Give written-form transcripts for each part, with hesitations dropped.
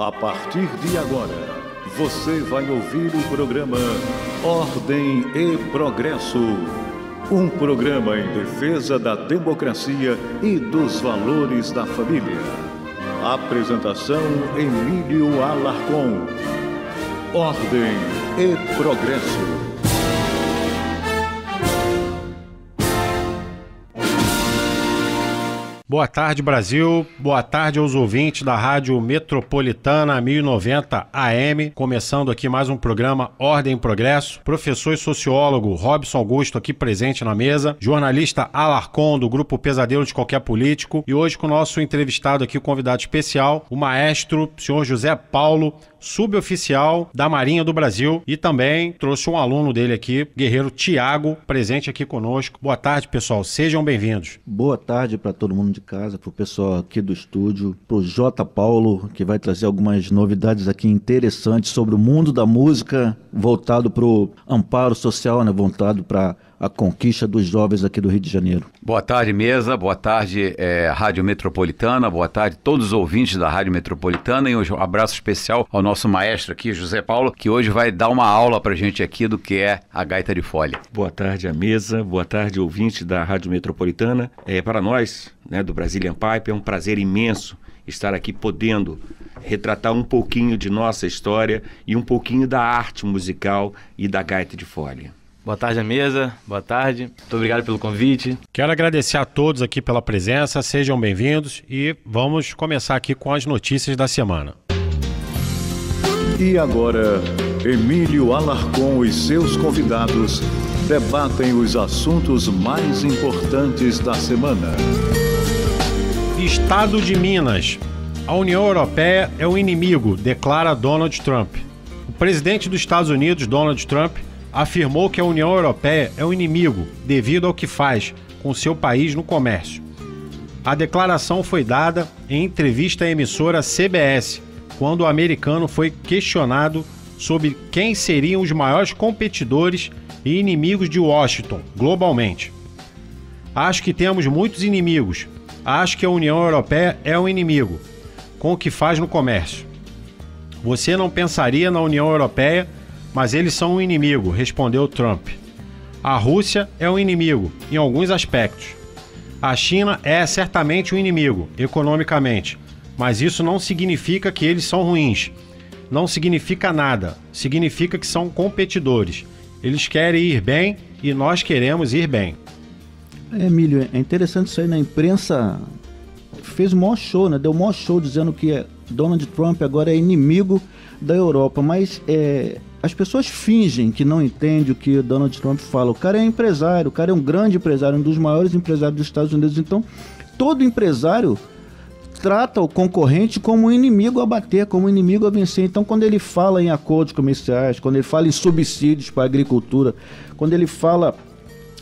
A partir de agora, você vai ouvir o programa Ordem e Progresso. Um programa em defesa da democracia e dos valores da família. Apresentação: Emílio Alarcon. Ordem e Progresso. Boa tarde, Brasil. Boa tarde aos ouvintes da Rádio Metropolitana 1090 AM. Começando aqui mais um programa Ordem e Progresso. Professor e sociólogo Robson Augusto aqui presente na mesa. Jornalista Alarcon, do Grupo Pesadelo de Qualquer Político. E hoje com o nosso entrevistado aqui, o convidado especial, o maestro, senhor José Paulo, suboficial da Marinha do Brasil, e também trouxe um aluno dele aqui, guerreiro Tiago, presente aqui conosco. Boa tarde, pessoal, sejam bem-vindos. Boa tarde para todo mundo de casa, para o pessoal aqui do estúdio, para o J. Paulo, que vai trazer algumas novidades aqui interessantes sobre o mundo da música, voltado para o amparo social, né? Voltado para a conquista dos jovens aqui do Rio de Janeiro. Boa tarde, mesa. Boa tarde, Rádio Metropolitana. Boa tarde todos os ouvintes da Rádio Metropolitana. E um abraço especial ao nosso maestro aqui, José Paulo, que hoje vai dar uma aula pra gente aqui do que é a gaita de folha. Boa tarde à mesa. Boa tarde, ouvintes da Rádio Metropolitana. Para nós, né, do Brazilian Pipe, é um prazer imenso estar aqui podendo retratar um pouquinho de nossa história e um pouquinho da arte musical e da gaita de folha. Boa tarde à mesa, boa tarde, muito obrigado pelo convite. Quero agradecer a todos aqui pela presença, sejam bem-vindos e vamos começar aqui com as notícias da semana. E agora, Emílio Alarcon e seus convidados debatem os assuntos mais importantes da semana. Estado de Minas. A União Europeia é o inimigo, declara Donald Trump. O presidente dos Estados Unidos, Donald Trump, afirmou que a União Europeia é o inimigo devido ao que faz com seu país no comércio. A declaração foi dada em entrevista à emissora CBS, quando o americano foi questionado sobre quem seriam os maiores competidores e inimigos de Washington globalmente. Acho que temos muitos inimigos. Acho que a União Europeia é o inimigo, com o que faz no comércio. Você não pensaria na União Europeia, mas eles são um inimigo, respondeu Trump. A Rússia é um inimigo, em alguns aspectos. A China é certamente um inimigo, economicamente, mas isso não significa que eles são ruins. Não significa nada, significa que são competidores. Eles querem ir bem e nós queremos ir bem. Emílio, é interessante isso aí, na imprensa fez o maior show, né? Deu o maior show dizendo que Donald Trump agora é inimigo da Europa, mas as pessoas fingem que não entendem o que o Donald Trump fala. O cara é empresário, o cara é um grande empresário, um dos maiores empresários dos Estados Unidos. Então, todo empresário trata o concorrente como um inimigo a bater, como um inimigo a vencer. Então, quando ele fala em acordos comerciais, quando ele fala em subsídios para a agricultura, quando ele fala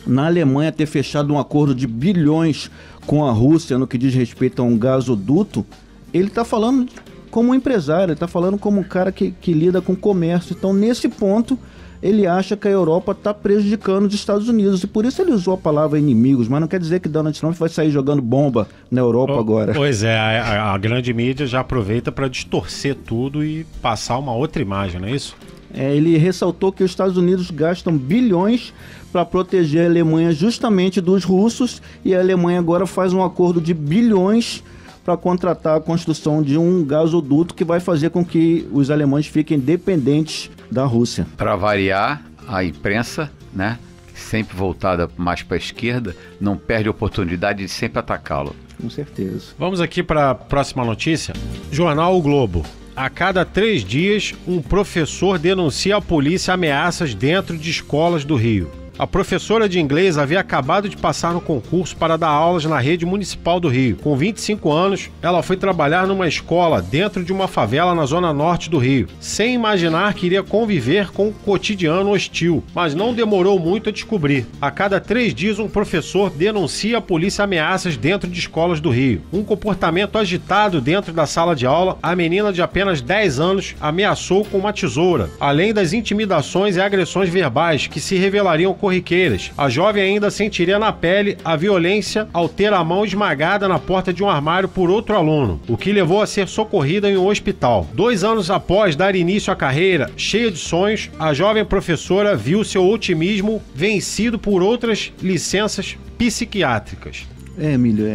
na Alemanha ter fechado um acordo de bilhões com a Rússia no que diz respeito a um gasoduto, ele está falando como um empresário, ele está falando como um cara que lida com comércio. Então, nesse ponto, ele acha que a Europa está prejudicando os Estados Unidos. E por isso ele usou a palavra inimigos, mas não quer dizer que Donald Trump vai sair jogando bomba na Europa agora. Pois é, a grande mídia já aproveita para distorcer tudo e passar uma outra imagem, não é isso? Ele ressaltou que os Estados Unidos gastam bilhões para proteger a Alemanha justamente dos russos, e a Alemanha agora faz um acordo de bilhões para contratar a construção de um gasoduto que vai fazer com que os alemães fiquem dependentes da Rússia. Para variar, a imprensa, né, sempre voltada mais para a esquerda, não perde a oportunidade de sempre atacá-lo. Com certeza. Vamos aqui para a próxima notícia. Jornal O Globo. A cada 3 dias, um professor denuncia à polícia ameaças dentro de escolas do Rio. A professora de inglês havia acabado de passar no concurso para dar aulas na rede municipal do Rio. Com 25 anos, ela foi trabalhar numa escola dentro de uma favela na zona norte do Rio, sem imaginar que iria conviver com o cotidiano hostil, mas não demorou muito a descobrir. A cada 3 dias, um professor denuncia à polícia ameaças dentro de escolas do Rio. Um comportamento agitado dentro da sala de aula, a menina de apenas 10 anos ameaçou com uma tesoura, além das intimidações e agressões verbais que se revelariam corriqueiras. A jovem ainda sentiria na pele a violência ao ter a mão esmagada na porta de um armário por outro aluno, o que levou a ser socorrida em um hospital. 2 anos após dar início à carreira, cheia de sonhos, a jovem professora viu seu otimismo vencido por outras licenças psiquiátricas. Emílio,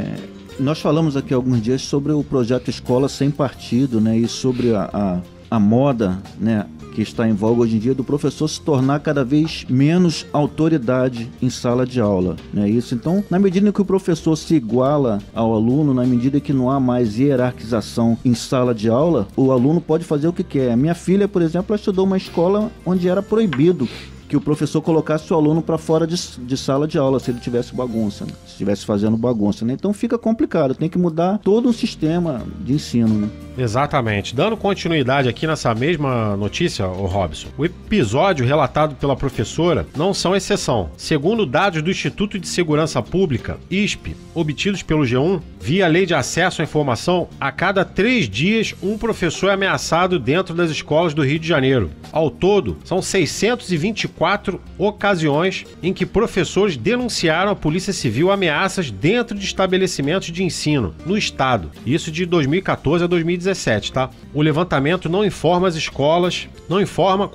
nós falamos aqui há alguns dias sobre o projeto Escola Sem Partido, né, e sobre a moda, né, que está em voga hoje em dia, do professor se tornar cada vez menos autoridade em sala de aula, né? Isso, então, na medida em que o professor se iguala ao aluno, na medida que não há mais hierarquização em sala de aula, o aluno pode fazer o que quer. A minha filha, por exemplo, ela estudou uma escola onde era proibido que o professor colocasse o aluno para fora de sala de aula se ele tivesse bagunça, né? Se estivesse fazendo bagunça, né? Então fica complicado, tem que mudar todo o sistema de ensino, né? Exatamente. Dando continuidade aqui nessa mesma notícia, Robson, o episódio relatado pela professora não são exceção. Segundo dados do Instituto de Segurança Pública, ISP, obtidos pelo G1, via Lei de Acesso à Informação, a cada 3 dias um professor é ameaçado dentro das escolas do Rio de Janeiro. Ao todo, são 624 ocasiões em que professores denunciaram à Polícia Civil ameaças dentro de estabelecimentos de ensino no estado. Isso de 2014 a 2017, tá? O levantamento não informa as escolas, não informa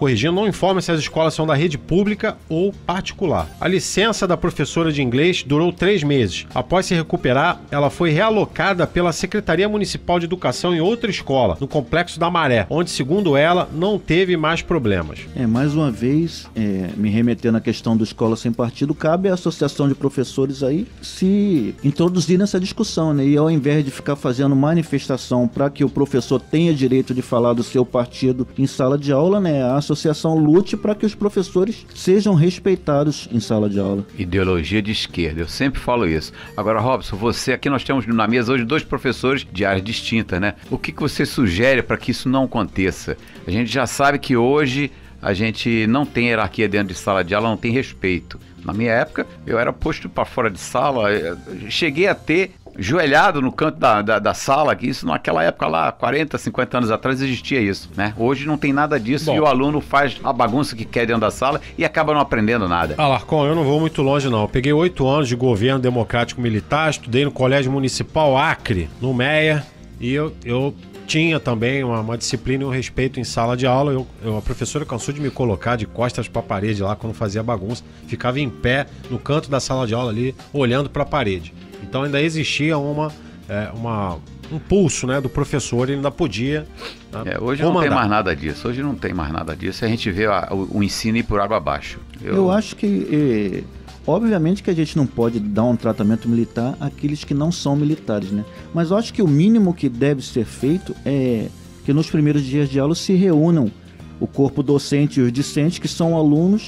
se as escolas são da rede pública ou particular. A licença da professora de inglês durou 3 meses. Após se recuperar, ela foi realocada pela Secretaria Municipal de Educação em outra escola, no Complexo da Maré, onde, segundo ela, não teve mais problemas. Mais uma vez, me remetendo à questão do Escola Sem Partido, cabe à associação de professores aí se introduzir nessa discussão, né? E ao invés de ficar fazendo manifestação para que o professor tenha direito de falar do seu partido em sala de aula, né? A associação lute para que os professores sejam respeitados em sala de aula. Ideologia de esquerda, eu sempre falo isso. Agora, Robson, aqui nós temos na mesa hoje 2 professores de áreas distintas, né? O que você sugere para que isso não aconteça? A gente já sabe que hoje a gente não tem hierarquia dentro de sala de aula, não tem respeito. Na minha época, eu era posto para fora de sala, cheguei a ter joelhado no canto da sala, que isso naquela época lá, 40, 50 anos atrás, existia isso, né? Hoje não tem nada disso. E o aluno faz a bagunça que quer dentro da sala e acaba não aprendendo nada. Alarcon, eu não vou muito longe não. Eu peguei 8 anos de governo democrático militar, estudei no Colégio Municipal Acre, no Meia, e eu tinha também uma disciplina e um respeito em sala de aula. A professora cansou de me colocar de costas para a parede lá quando fazia bagunça. Ficava em pé no canto da sala de aula ali, olhando para a parede. Então ainda existia um pulso, né, do professor, ele ainda podia hoje não tem mais nada disso. Hoje não tem mais nada disso. A gente vê o ensino ir por água abaixo. Eu acho que... Obviamente que a gente não pode dar um tratamento militar àqueles que não são militares, né? Mas eu acho que o mínimo que deve ser feito é que nos primeiros dias de aula se reúnam o corpo docente e os discentes, que são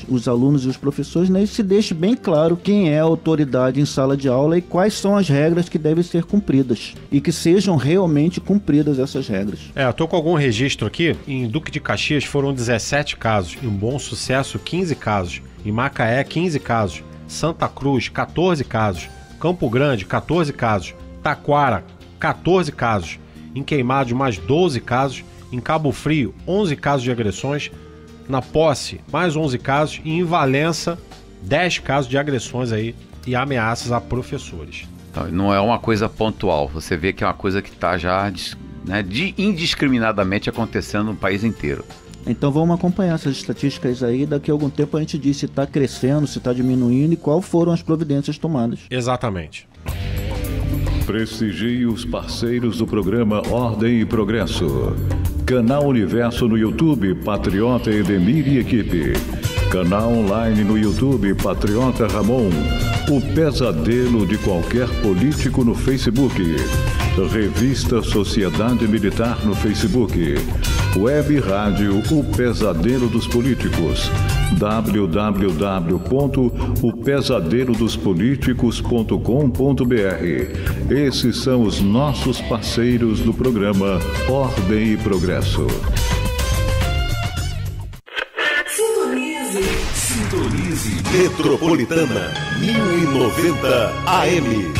os alunos e os professores, né? E se deixe bem claro quem é a autoridade em sala de aula e quais são as regras que devem ser cumpridas. E que sejam realmente cumpridas essas regras. Eu tô com algum registro aqui. Em Duque de Caxias foram 17 casos. Em Bom Sucesso, 15 casos. Em Macaé, 15 casos. Santa Cruz, 14 casos. Campo Grande, 14 casos. Taquara, 14 casos. Em Queimados, mais 12 casos. Em Cabo Frio, 11 casos de agressões. Na Posse, mais 11 casos. E em Valença, 10 casos de agressões aí e ameaças a professores. Não é uma coisa pontual. Você vê que é uma coisa que está já, né, indiscriminadamente acontecendo no país inteiro. Então vamos acompanhar essas estatísticas aí, daqui a algum tempo a gente diz se está crescendo, se está diminuindo e quais foram as providências tomadas. Exatamente. Prestigie os parceiros do programa Ordem e Progresso. Canal Universo no YouTube, Patriota Edemir e Equipe. Canal online no YouTube, Patriota Ramon. O pesadelo de qualquer político no Facebook. Revista Sociedade Militar no Facebook. Web Rádio O Pesadelo dos Políticos. www.opesadelodospoliticos.com.br. Esses são os nossos parceiros do programa Ordem e Progresso. Sintonize Metropolitana 1090 AM.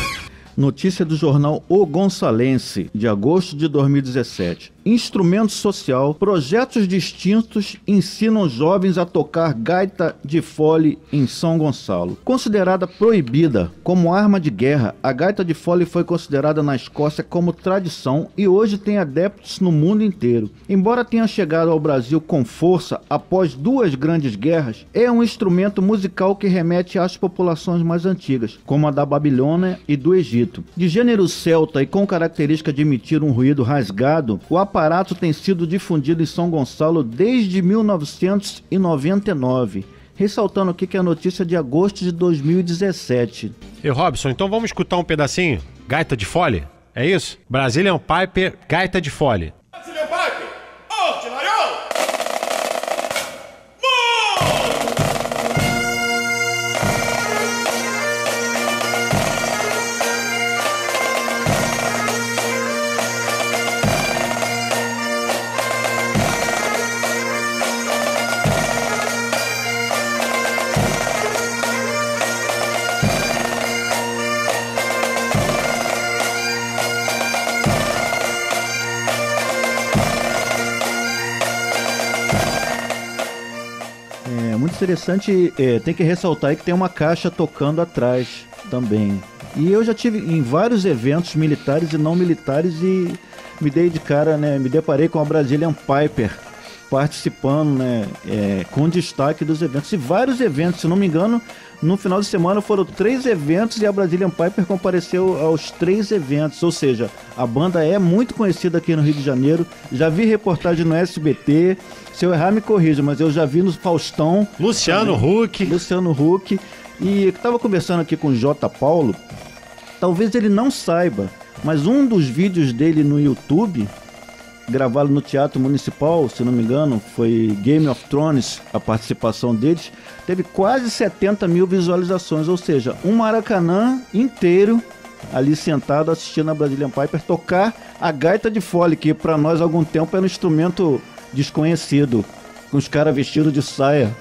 Notícia do jornal O Gonçalense, de agosto de 2017. instrumento social, projetos distintos ensinam jovens a tocar gaita de fole em São Gonçalo. Considerada proibida como arma de guerra, a gaita de fole foi considerada na Escócia como tradição e hoje tem adeptos no mundo inteiro. Embora tenha chegado ao Brasil com força após 2 grandes guerras, é um instrumento musical que remete às populações mais antigas, como a da Babilônia e do Egito. De gênero celta e com característica de emitir um ruído rasgado, o aparato tem sido difundido em São Gonçalo desde 1999. Ressaltando aqui que é a notícia de agosto de 2017. E Robson, então vamos escutar um pedacinho? Gaita de fole? É isso? Brazilian Piper, gaita de fole. Brazilian Piper, ordinário! Muito interessante, tem que ressaltar aí que tem uma caixa tocando atrás também. E eu já tive em vários eventos militares e não militares e me dei de cara, né? Me deparei com a Brazilian Piper participando, né? Com destaque dos eventos. E vários eventos, se não me engano, no final de semana foram 3 eventos e a Brazilian Piper compareceu aos 3 eventos. Ou seja, a banda é muito conhecida aqui no Rio de Janeiro. Já vi reportagem no SBT. Se eu errar, me corrija, mas eu já vi no Faustão. Luciano Huck. E eu estava conversando aqui com o J. Paulo. Talvez ele não saiba, mas um dos vídeos dele no YouTube, gravado no Teatro Municipal, se não me engano, foi Game of Thrones, a participação deles, teve quase 70 mil visualizações, ou seja, um Maracanã inteiro ali sentado assistindo a Brazilian Piper tocar a gaita de fole, que para nós há algum tempo era um instrumento desconhecido, com os caras vestidos de saia.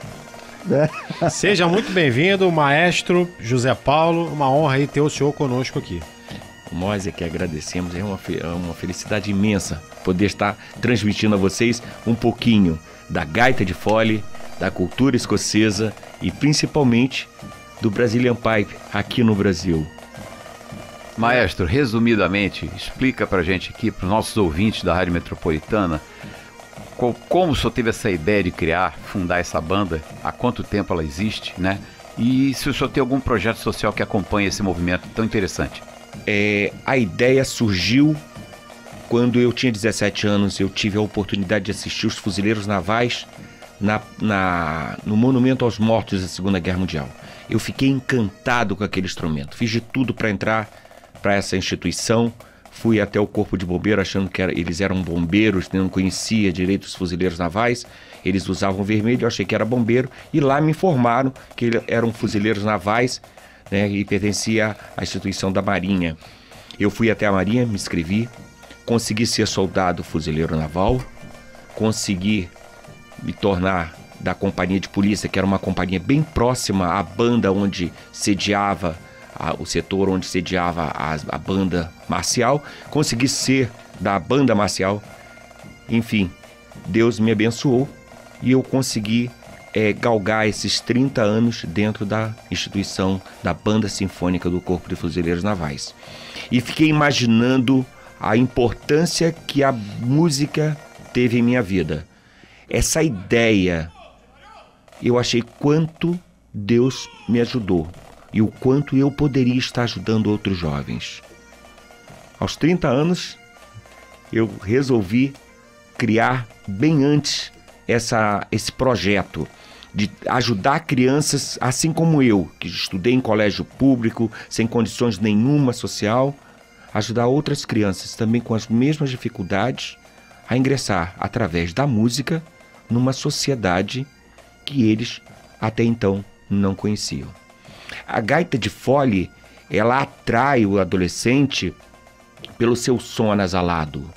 Né? Seja muito bem-vindo, maestro José Paulo, uma honra aí ter o senhor conosco aqui. Nós é que agradecemos, é uma felicidade imensa poder estar transmitindo a vocês um pouquinho da gaita de fole, da cultura escocesa e principalmente do Brazilian Pipe aqui no Brasil. Maestro, resumidamente, explica pra gente aqui, para os nossos ouvintes da Rádio Metropolitana, como o senhor teve essa ideia de fundar essa banda, há quanto tempo ela existe, né? E se o senhor tem algum projeto social que acompanha esse movimento tão interessante. A ideia surgiu quando eu tinha 17 anos, eu tive a oportunidade de assistir os Fuzileiros Navais no Monumento aos Mortos da Segunda Guerra Mundial. Eu fiquei encantado com aquele instrumento, fiz de tudo para entrar para essa instituição. Fui até o Corpo de Bombeiro achando que eles eram bombeiros, não conhecia direito os fuzileiros navais. Eles usavam vermelho, eu achei que era bombeiro. E lá me informaram que eram fuzileiros navais, né, e pertencia à instituição da Marinha. Eu fui até a Marinha, me inscrevi, consegui ser soldado fuzileiro naval, consegui me tornar da companhia de polícia, que era uma companhia bem próxima à banda onde sediava o setor onde sediava a banda marcial, consegui ser da banda marcial. Enfim, Deus me abençoou e eu consegui galgar esses 30 anos dentro da instituição da Banda Sinfônica do Corpo de Fuzileiros Navais. E fiquei imaginando a importância que a música teve em minha vida. Essa ideia, eu achei quanto Deus me ajudou e o quanto eu poderia estar ajudando outros jovens. Aos 30 anos, eu resolvi criar bem antes esse projeto de ajudar crianças, assim como eu, que estudei em colégio público, sem condições nenhuma social, ajudar outras crianças também com as mesmas dificuldades a ingressar, através da música, numa sociedade que eles até então não conheciam. A gaita de fole, ela atrai o adolescente pelo seu som anasalado.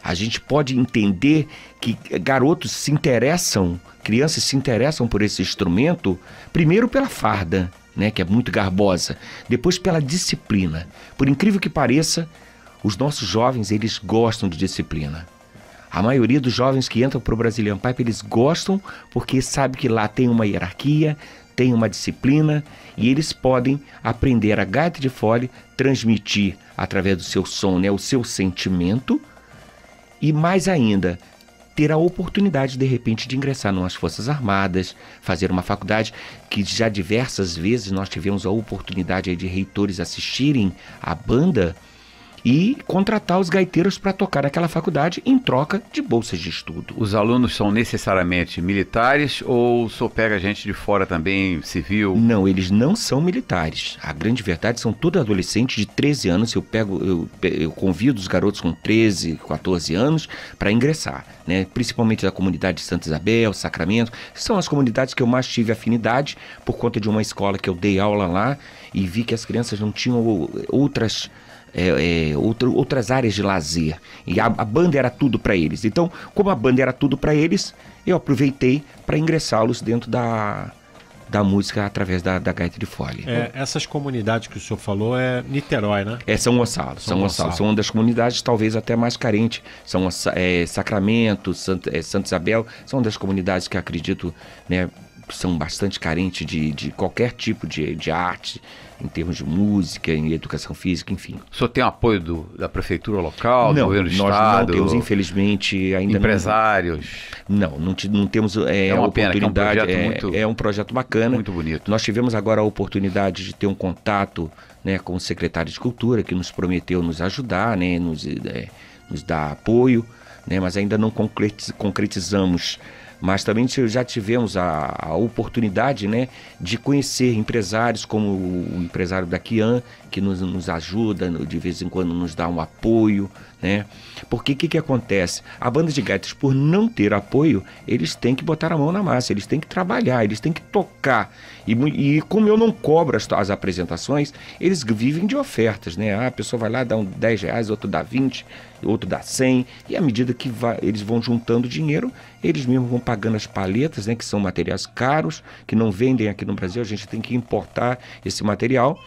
A gente pode entender que garotos se interessam, crianças se interessam por esse instrumento, primeiro pela farda, né, que é muito garbosa, depois pela disciplina. Por incrível que pareça, os nossos jovens, eles gostam de disciplina. A maioria dos jovens que entram para o Brazilian Pipe, eles gostam porque sabe que lá tem uma hierarquia, tem uma disciplina e eles podem aprender a gaita de fole, transmitir através do seu som, né, o seu sentimento e mais ainda, ter a oportunidade de repente de ingressar nas Forças Armadas, fazer uma faculdade que já diversas vezes nós tivemos a oportunidade aí de reitores assistirem à banda e contratar os gaiteiros para tocar naquela faculdade em troca de bolsas de estudo. Os alunos são necessariamente militares ou só pega gente de fora também, civil? Não, eles não são militares. A grande verdade são todos adolescentes de 13 anos. Eu convido os garotos com 13, 14 anos para ingressar, né? Principalmente da comunidade de Santa Isabel, Sacramento, que são as comunidades que eu mais tive afinidade por conta de uma escola que eu dei aula lá e vi que as crianças não tinham outras áreas de lazer e a banda era tudo para eles. Então, como a banda era tudo para eles, eu aproveitei para ingressá-los dentro da música através da gaita de fole. Essas comunidades que o senhor falou é Niterói, né? São Gonçalo. São uma das comunidades talvez até mais carentes. São Sacramento, Santa Isabel, são uma das comunidades que acredito, né, são bastante carentes de qualquer tipo de arte, em termos de música, em educação física, enfim. O senhor tem apoio da prefeitura local, do governo do nós estado? Não temos, infelizmente, ainda empresários? Não temos a oportunidade. É um projeto bacana. Muito bonito. Nós tivemos agora a oportunidade de ter um contato, né, com o secretário de Cultura, que nos prometeu nos ajudar, né, nos dar apoio, né, mas ainda não concretizamos. Mas também já tivemos a oportunidade, né, de conhecer empresários como o empresário da Kian, que nos ajuda, de vez em quando nos dá um apoio, né? Porque o que acontece? A banda de gaitas, por não ter apoio, eles têm que botar a mão na massa, eles têm que trabalhar, eles têm que tocar. E como eu não cobro as apresentações, eles vivem de ofertas, né? A pessoa vai lá, dá R$10, outro dá 20, outro dá 100, e à medida que eles vão juntando dinheiro, eles mesmos vão pagando as paletas, né, que são materiais caros, que não vendem aqui no Brasil, a gente tem que importar esse material,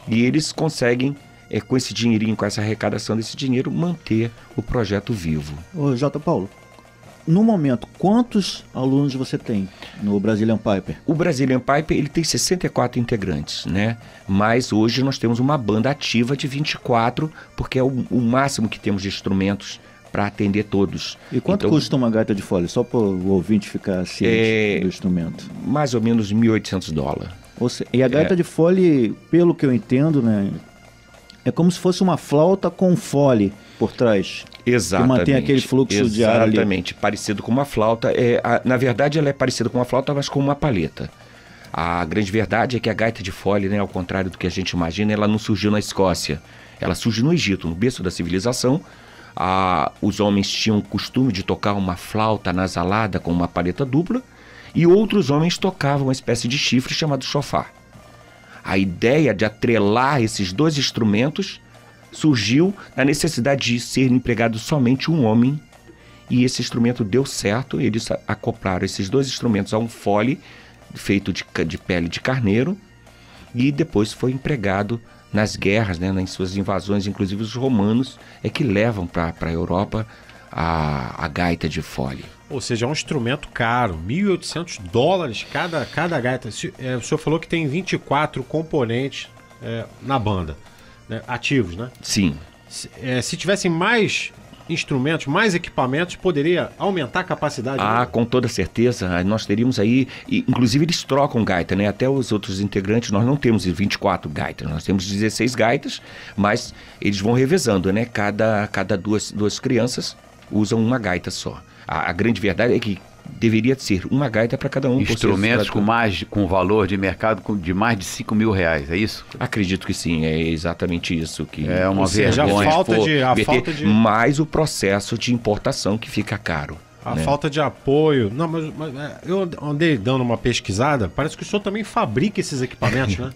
e eles conseguem, com esse dinheirinho, com essa arrecadação desse dinheiro, manter o projeto vivo. Ô, J. Paulo, no momento, quantos alunos você tem no Brazilian Pipe? O Brazilian Pipe, ele tem 64 integrantes, né? Mas hoje nós temos uma banda ativa de 24, porque é o máximo que temos de instrumentos para atender todos. E quanto custa uma gaita de fole? Só para o ouvinte ficar ciente do instrumento. Mais ou menos $1.800. E a gaita de fole, pelo que eu entendo, né, é como se fosse uma flauta com fole por trás. Exatamente. Que mantém aquele fluxo de ar ali. Exatamente, parecido com uma flauta. Na verdade, ela é parecida com uma flauta, mas com uma palheta. A grande verdade é que a gaita de fole, né, ao contrário do que a gente imagina, ela não surgiu na Escócia. Ela surgiu no Egito, no berço da civilização. Os homens tinham o costume de tocar uma flauta anasalada com uma palheta dupla, e outros homens tocavam uma espécie de chifre chamado chofar. A ideia de atrelar esses dois instrumentos surgiu na necessidade de ser empregado somente um homem, e esse instrumento deu certo. Eles acoplaram esses dois instrumentos a um fole feito de pele de carneiro, e depois foi empregado nas guerras, né, nas suas invasões. Inclusive os romanos que levam para a Europa a gaita de fole. Ou seja, é um instrumento caro, $1.800 cada gaita. O senhor falou que tem 24 componentes na banda, né, ativos, né? Sim. Se tivessem mais instrumentos, mais equipamentos, poderia aumentar a capacidade? Com toda certeza. Nós teríamos aí, inclusive eles trocam gaita, né? Até os outros integrantes, nós não temos 24 gaitas, nós temos 16 gaitas, mas eles vão revezando, né? Cada duas crianças usam uma gaita só. A grande verdade é que deveria ser uma gaita para cada um. Instrumentos com valor de mercado de mais de R$5.000, é isso? Acredito que sim, é exatamente isso. Que é uma vergonha. Mais o processo de importação que fica caro. A falta de apoio. Não, mas eu andei dando uma pesquisada, parece que o senhor também fabrica esses equipamentos, né?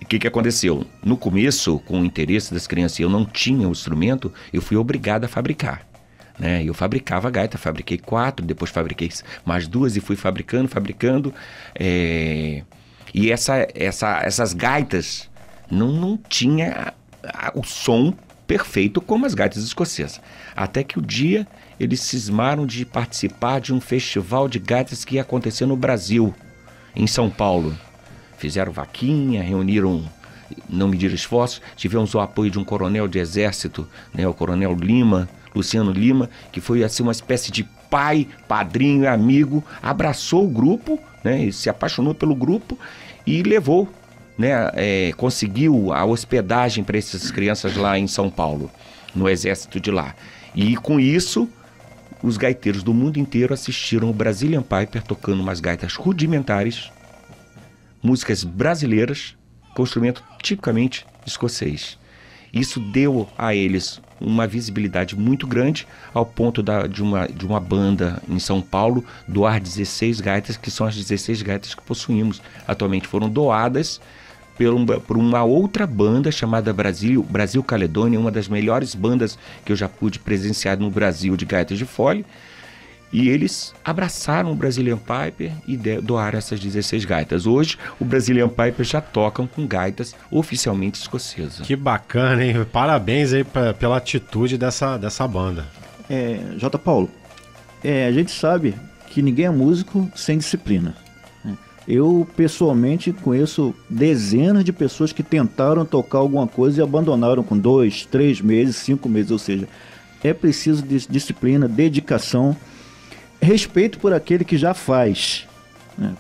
O que aconteceu? No começo, com o interesse das crianças, eu não tinha o instrumento, eu fui obrigado a fabricar. Né? Eu fabricava gaita, fabriquei 4, depois fabriquei mais 2 e fui fabricando. E essas gaitas não tinha o som perfeito como as gaitas escocesas. Até que o dia eles cismaram de participar de um festival de gaitas que ia acontecer no Brasil, em São Paulo. Fizeram vaquinha, reuniram, não mediram esforços, tivemos o apoio de um coronel de exército, né, o coronel Lima, Luciano Lima, que foi assim uma espécie de pai, padrinho e amigo, abraçou o grupo, né, e se apaixonou pelo grupo e levou, né, conseguiu a hospedagem para essas crianças lá em São Paulo, no exército de lá. E com isso, os gaiteiros do mundo inteiro assistiram o Brazilian Piper tocando umas gaitas rudimentares, músicas brasileiras, com instrumento tipicamente escocês. Isso deu a eles uma visibilidade muito grande, ao ponto de uma banda em São Paulo doar 16 gaitas, que são as 16 gaitas que possuímos atualmente. Foram doadas por uma outra banda chamada Brasil Caledônia, uma das melhores bandas que eu já pude presenciar no Brasil de gaitas de fole. E eles abraçaram o Brazilian Piper e doaram essas 16 gaitas. Hoje, o Brazilian Piper já tocam com gaitas oficialmente escocesas. Que bacana, hein? Parabéns aí pela atitude dessa banda. J. Paulo, a gente sabe que ninguém é músico sem disciplina. Eu, pessoalmente, conheço dezenas de pessoas que tentaram tocar alguma coisa e abandonaram com 2, 3 meses, 5 meses. Ou seja, é preciso de disciplina, dedicação, respeito por aquele que já faz.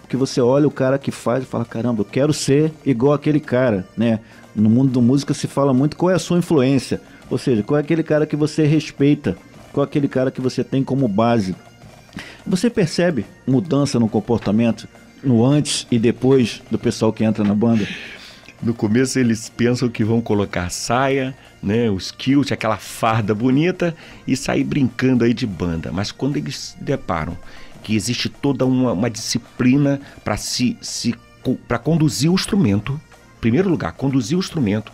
Porque você olha o cara que faz e fala, caramba, eu quero ser igual aquele cara. Né? No mundo da música se fala muito qual é a sua influência. Ou seja, qual é aquele cara que você respeita, qual é aquele cara que você tem como base. Você percebe mudança no comportamento no antes e depois do pessoal que entra na banda? No começo eles pensam que vão colocar saia, né, os kilt, aquela farda bonita e sair brincando aí de banda. Mas quando eles se deparam que existe toda uma disciplina para conduzir o instrumento, em primeiro lugar, conduzir o instrumento,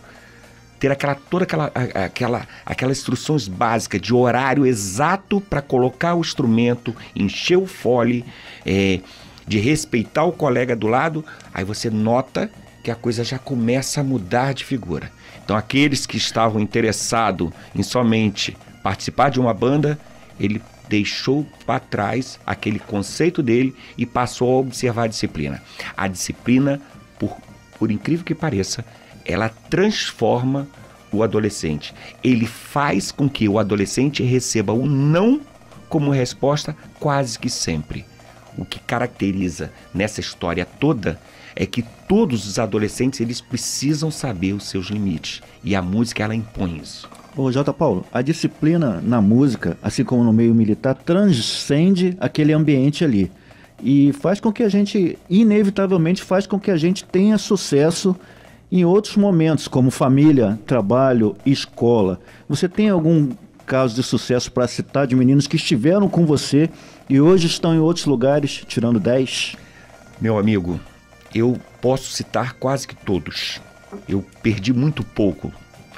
ter aquelas instruções básicas de horário exato para colocar o instrumento, encher o fole, de respeitar o colega do lado, aí você nota que a coisa já começa a mudar de figura. Então aqueles que estavam interessados em somente participar de uma banda, ele deixou para trás aquele conceito dele e passou a observar a disciplina. A disciplina, por incrível que pareça, ela transforma o adolescente. Ele faz com que o adolescente receba o não como resposta quase que sempre. O que caracteriza nessa história toda é que todos os adolescentes eles precisam saber os seus limites. E a música, ela impõe isso. Ô J. Paulo, a disciplina na música, assim como no meio militar, transcende aquele ambiente ali. E faz com que a gente, inevitavelmente, faz com que a gente tenha sucesso em outros momentos, como família, trabalho, escola. Você tem algum caso de sucesso para citar de meninos que estiveram com você e hoje estão em outros lugares, tirando 10? Meu amigo, eu posso citar quase que todos. Eu perdi muito pouco.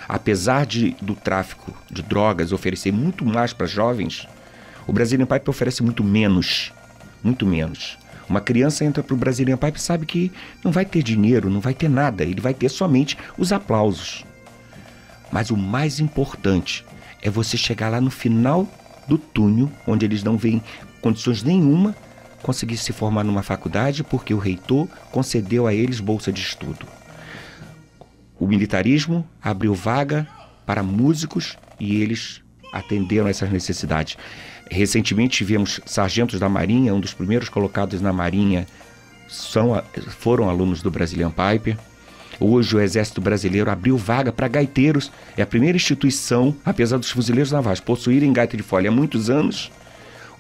Apesar do tráfico de drogas oferecer muito mais para jovens, o Brazilian Piper oferece muito menos. Muito menos. Uma criança entra para o Brazilian Piper e sabe que não vai ter dinheiro, não vai ter nada. Ele vai ter somente os aplausos. Mas o mais importante é você chegar lá no final do túnel, onde eles não veem condições nenhuma, conseguir se formar numa faculdade, porque o reitor concedeu a eles bolsa de estudo. O militarismo abriu vaga para músicos e eles atenderam essas necessidades. Recentemente tivemos sargentos da Marinha, um dos primeiros colocados na Marinha foram alunos do Brazilian Piper. Hoje o Exército Brasileiro abriu vaga para gaiteiros. É a primeira instituição, apesar dos fuzileiros navais possuírem gaita de fole há muitos anos,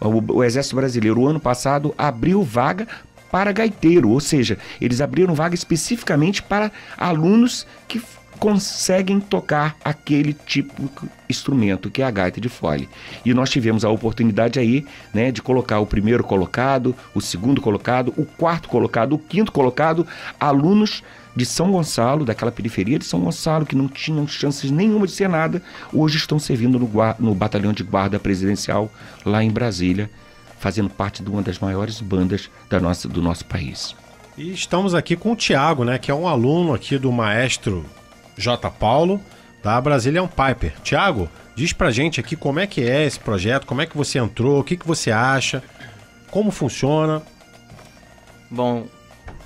o Exército Brasileiro, o ano passado, abriu vaga para gaiteiro, ou seja, eles abriram vaga especificamente para alunos que conseguem tocar aquele tipo de instrumento, que é a gaita de fole. E nós tivemos a oportunidade aí, né, de colocar o primeiro colocado, o segundo colocado, o quarto colocado, o quinto colocado, alunos de São Gonçalo, daquela periferia de São Gonçalo, que não tinham chances nenhuma de ser nada, hoje estão servindo no batalhão de guarda presidencial lá em Brasília, fazendo parte de uma das maiores bandas do nosso país. E estamos aqui com o Thiago, né, que é um aluno aqui do maestro J. Paulo, da Brazilian Piper. Thiago, diz pra gente aqui como é que é esse projeto, como é que você entrou, o que você acha, como funciona. Bom,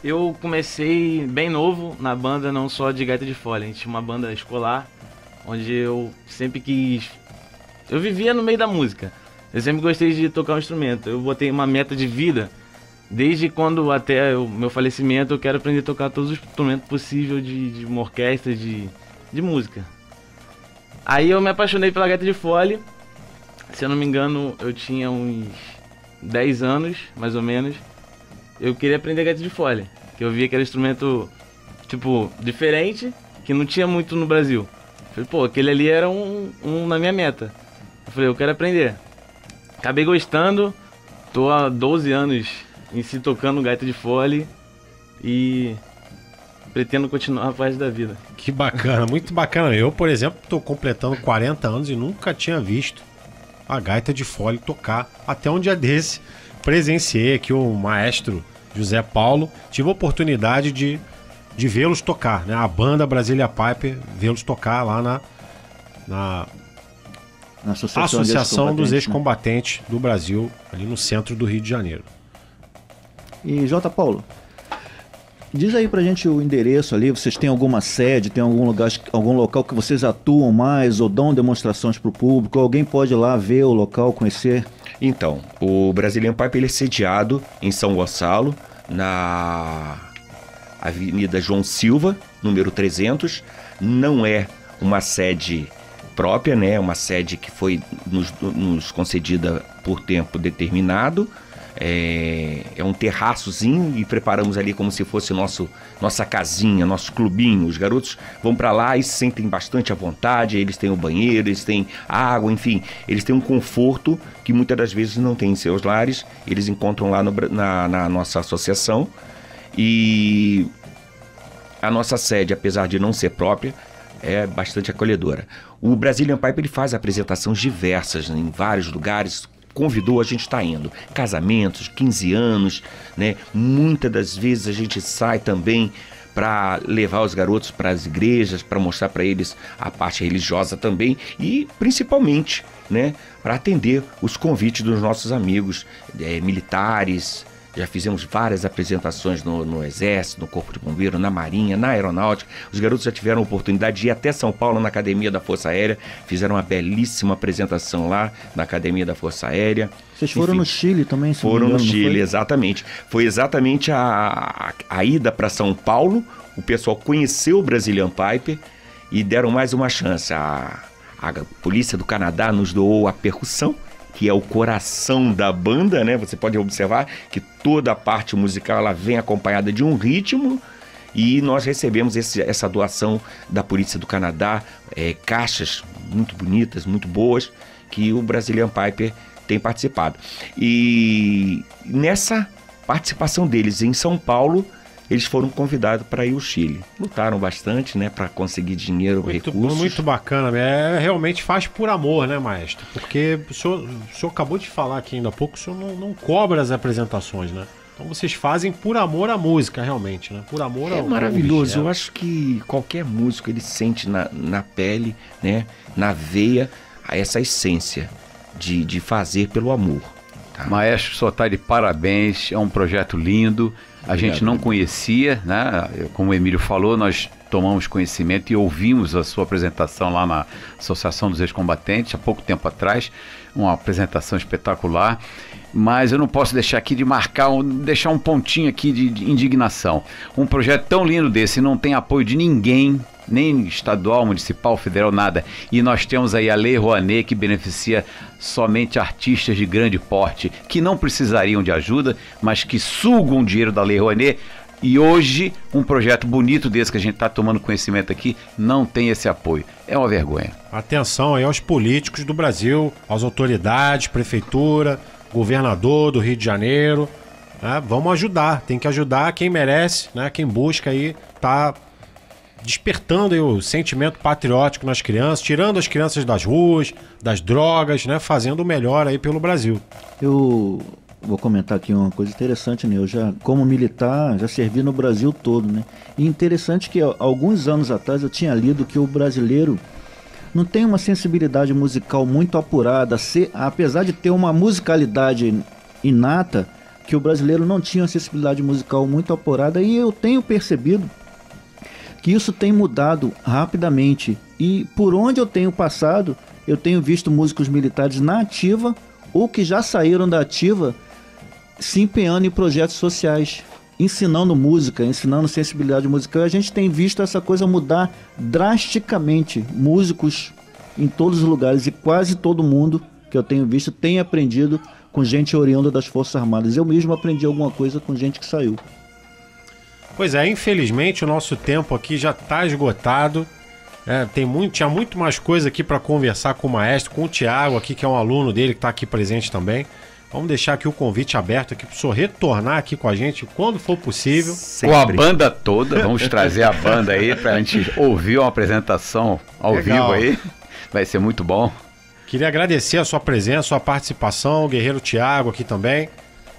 eu comecei bem novo na banda, não só de gaita de fole. A gente tinha uma banda escolar, onde eu sempre quis... Eu vivia no meio da música. Eu sempre gostei de tocar um instrumento. Eu botei uma meta de vida, desde quando até o meu falecimento, eu quero aprender a tocar todos os instrumentos possíveis de uma orquestra, de música. Aí eu me apaixonei pela gaita de fole. Se eu não me engano, eu tinha uns 10 anos, mais ou menos. Eu queria aprender gaita de fole, que eu via que era um instrumento, tipo, diferente, que não tinha muito no Brasil. Falei, pô, aquele ali era um na minha meta. Eu falei, eu quero aprender. Acabei gostando, tô há 12 anos em si tocando gaita de fole e pretendo continuar a resto da vida. Que bacana, muito bacana. Eu, por exemplo, tô completando 40 anos e nunca tinha visto a gaita de fole tocar. Até um dia desse, presenciei aqui o maestro José Paulo, tive a oportunidade de vê-los tocar, né? A banda Brasília Piper, vê-los tocar lá na Associação dos Ex-Combatentes, né, do Brasil, ali no centro do Rio de Janeiro. E J. Paulo, diz aí pra gente o endereço ali, vocês têm alguma sede, tem algum lugar, algum local que vocês atuam mais ou dão demonstrações pro público, alguém pode ir lá ver o local, conhecer? Então, o Brazilian Piper ele é sediado em São Gonçalo, na Avenida João Silva, número 300. Não é uma sede própria, né? É uma sede que foi nos concedida por tempo determinado. É um terraçozinho e preparamos ali como se fosse nossa casinha, nosso clubinho. Os garotos vão para lá e se sentem bastante à vontade, eles têm o banheiro, eles têm água, enfim, eles têm um conforto que muitas das vezes não tem em seus lares, eles encontram lá na nossa associação. E a nossa sede, apesar de não ser própria, é bastante acolhedora. O Brazilian Piper ele faz apresentações diversas em vários lugares, convidou, a gente está indo. Casamentos, 15 anos, né? Muitas das vezes a gente sai também para levar os garotos para as igrejas, para mostrar para eles a parte religiosa também e principalmente, né, para atender os convites dos nossos amigos militares. Já fizemos várias apresentações no Exército, no Corpo de Bombeiro, na Marinha, na Aeronáutica. Os garotos já tiveram a oportunidade de ir até São Paulo, na Academia da Força Aérea. Fizeram uma belíssima apresentação lá na Academia da Força Aérea. Vocês foram no Chile também? Foram no Chile, exatamente. Foi exatamente a ida para São Paulo. O pessoal conheceu o Brazilian Piper e deram mais uma chance. A Polícia do Canadá nos doou a percussão, que é o coração da banda, né? Você pode observar que toda a parte musical ela vem acompanhada de um ritmo e nós recebemos essa doação da Polícia do Canadá, caixas muito bonitas, muito boas, que o Brazilian Piper tem participado. E nessa participação deles em São Paulo, eles foram convidados para ir ao Chile. Lutaram bastante, né, para conseguir dinheiro, recursos. Muito bacana. Realmente faz por amor, né, maestro? Porque o senhor acabou de falar aqui ainda há pouco, o senhor não cobra as apresentações, né? Então vocês fazem por amor à música, realmente, né? Por amor ao maravilhoso. Eu acho que qualquer músico, ele sente na pele, né, na veia, essa essência de fazer pelo amor. Tá? Maestro, só está de parabéns, é um projeto lindo. A gente não conhecia, né? Como o Emílio falou, nós tomamos conhecimento e ouvimos a sua apresentação lá na Associação dos Ex-Combatentes, há pouco tempo atrás, uma apresentação espetacular, mas eu não posso deixar aqui de deixar um pontinho aqui de indignação. Um projeto tão lindo desse não tem apoio de ninguém, nem estadual, municipal, federal, nada. E nós temos aí a Lei Rouanet, que beneficia somente artistas de grande porte, que não precisariam de ajuda, mas que sugam o dinheiro da Lei Rouanet. E hoje, um projeto bonito desse que a gente está tomando conhecimento aqui, não tem esse apoio. É uma vergonha. Atenção aí aos políticos do Brasil, às autoridades, prefeitura, governador do Rio de Janeiro. Né? Vamos ajudar, tem que ajudar quem merece, né? Quem busca aí, tá despertando aí o sentimento patriótico nas crianças, tirando as crianças das ruas, das drogas, né? Fazendo o melhor aí pelo Brasil. Eu vou comentar aqui uma coisa interessante, né? Eu já, como militar, já servi no Brasil todo, né? E interessante que alguns anos atrás eu tinha lido que o brasileiro, não tem uma sensibilidade musical muito apurada, apesar de ter uma musicalidade inata, que o brasileiro não tinha uma sensibilidade musical muito apurada, e eu tenho percebido que isso tem mudado rapidamente. E por onde eu tenho passado, eu tenho visto músicos militares na ativa ou que já saíram da ativa se empenhando em projetos sociais, ensinando música, ensinando sensibilidade musical. A gente tem visto essa coisa mudar drasticamente. Músicos em todos os lugares, e quase todo mundo que eu tenho visto tem aprendido com gente oriunda das Forças Armadas. Eu mesmo aprendi alguma coisa com gente que saiu. Pois é, infelizmente o nosso tempo aqui já está esgotado. Tinha muito mais coisa aqui para conversar com o maestro, com o Thiago aqui, que é um aluno dele, que está aqui presente também. Vamos deixar aqui o convite aberto aqui para o senhor retornar aqui com a gente quando for possível. Com a banda toda, vamos trazer a banda aí para a gente ouvir uma apresentação ao vivo aí. Vai ser muito bom. Queria agradecer a sua presença, a sua participação, o Guerreiro Thiago aqui também.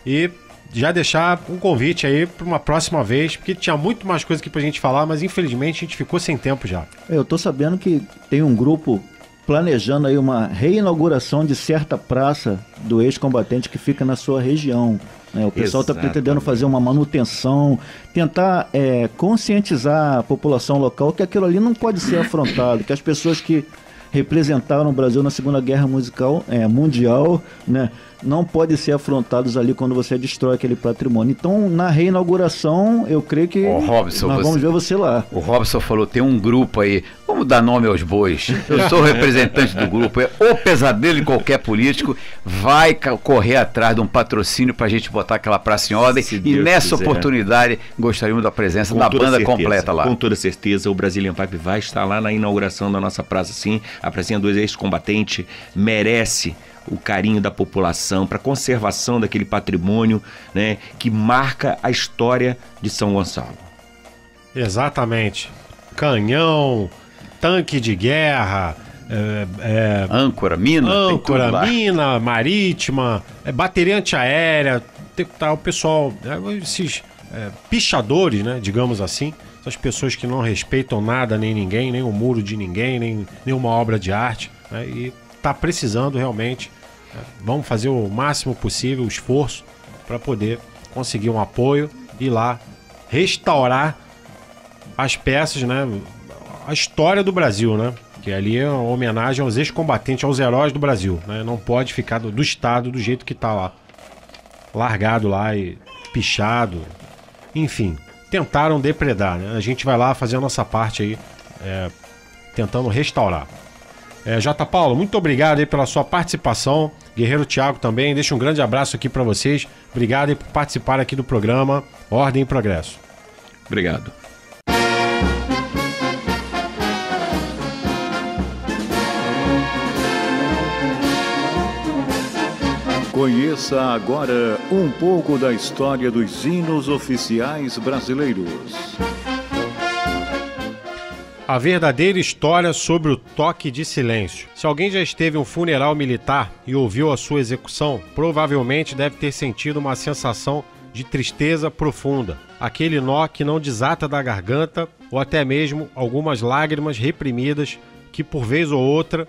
E já deixar um convite aí para uma próxima vez, porque tinha muito mais coisa aqui para a gente falar, mas infelizmente a gente ficou sem tempo já. Eu tô sabendo que tem um grupo planejando aí uma reinauguração de certa praça do ex-combatente que fica na sua região. O pessoal está pretendendo fazer uma manutenção, tentar conscientizar a população local que aquilo ali não pode ser afrontado, que as pessoas que representaram o Brasil na Segunda Guerra Mundial, né, não podem ser afrontados ali quando você destrói aquele patrimônio. Então, na reinauguração, eu creio que Robson, nós vamos ver você lá. O Robson falou, tem um grupo aí, vamos dar nome aos bois. Eu sou o representante do grupo, é o pesadelo de qualquer político, vai correr atrás de um patrocínio pra gente botar aquela praça em ordem, e nessa oportunidade gostaríamos da presença da banda completa lá. Com toda certeza, o Brazilian Pipe vai estar lá na inauguração da nossa praça, sim. A pracinha do ex-combatente merece o carinho da população para conservação daquele patrimônio, né, que marca a história de São Gonçalo. Exatamente. Canhão, tanque de guerra, âncora, mina, mina marítima, bateria antiaérea, o pessoal, esses pichadores, né, digamos assim, essas pessoas que não respeitam nada nem ninguém, nem o muro de ninguém, nem nenhuma obra de arte, né, e está precisando realmente. Vamos fazer o máximo possível, o esforço para poder conseguir um apoio e lá restaurar as peças, né? A história do Brasil, né? Que ali é uma homenagem aos ex-combatentes, aos heróis do Brasil, né? Não pode ficar do Estado do jeito que está lá, largado lá e pichado. Enfim, tentaram depredar, né? A gente vai lá fazer a nossa parte aí, tentando restaurar. J. Paulo, muito obrigado aí pela sua participação. Guerreiro Thiago também, deixa um grande abraço aqui para vocês. Obrigado aí por participar aqui do programa Ordem e Progresso. Obrigado. Conheça agora um pouco da história dos hinos oficiais brasileiros. A verdadeira história sobre o toque de silêncio. Se alguém já esteve em um funeral militar e ouviu a sua execução, provavelmente deve ter sentido uma sensação de tristeza profunda. Aquele nó que não desata da garganta, ou até mesmo algumas lágrimas reprimidas que, por vez ou outra,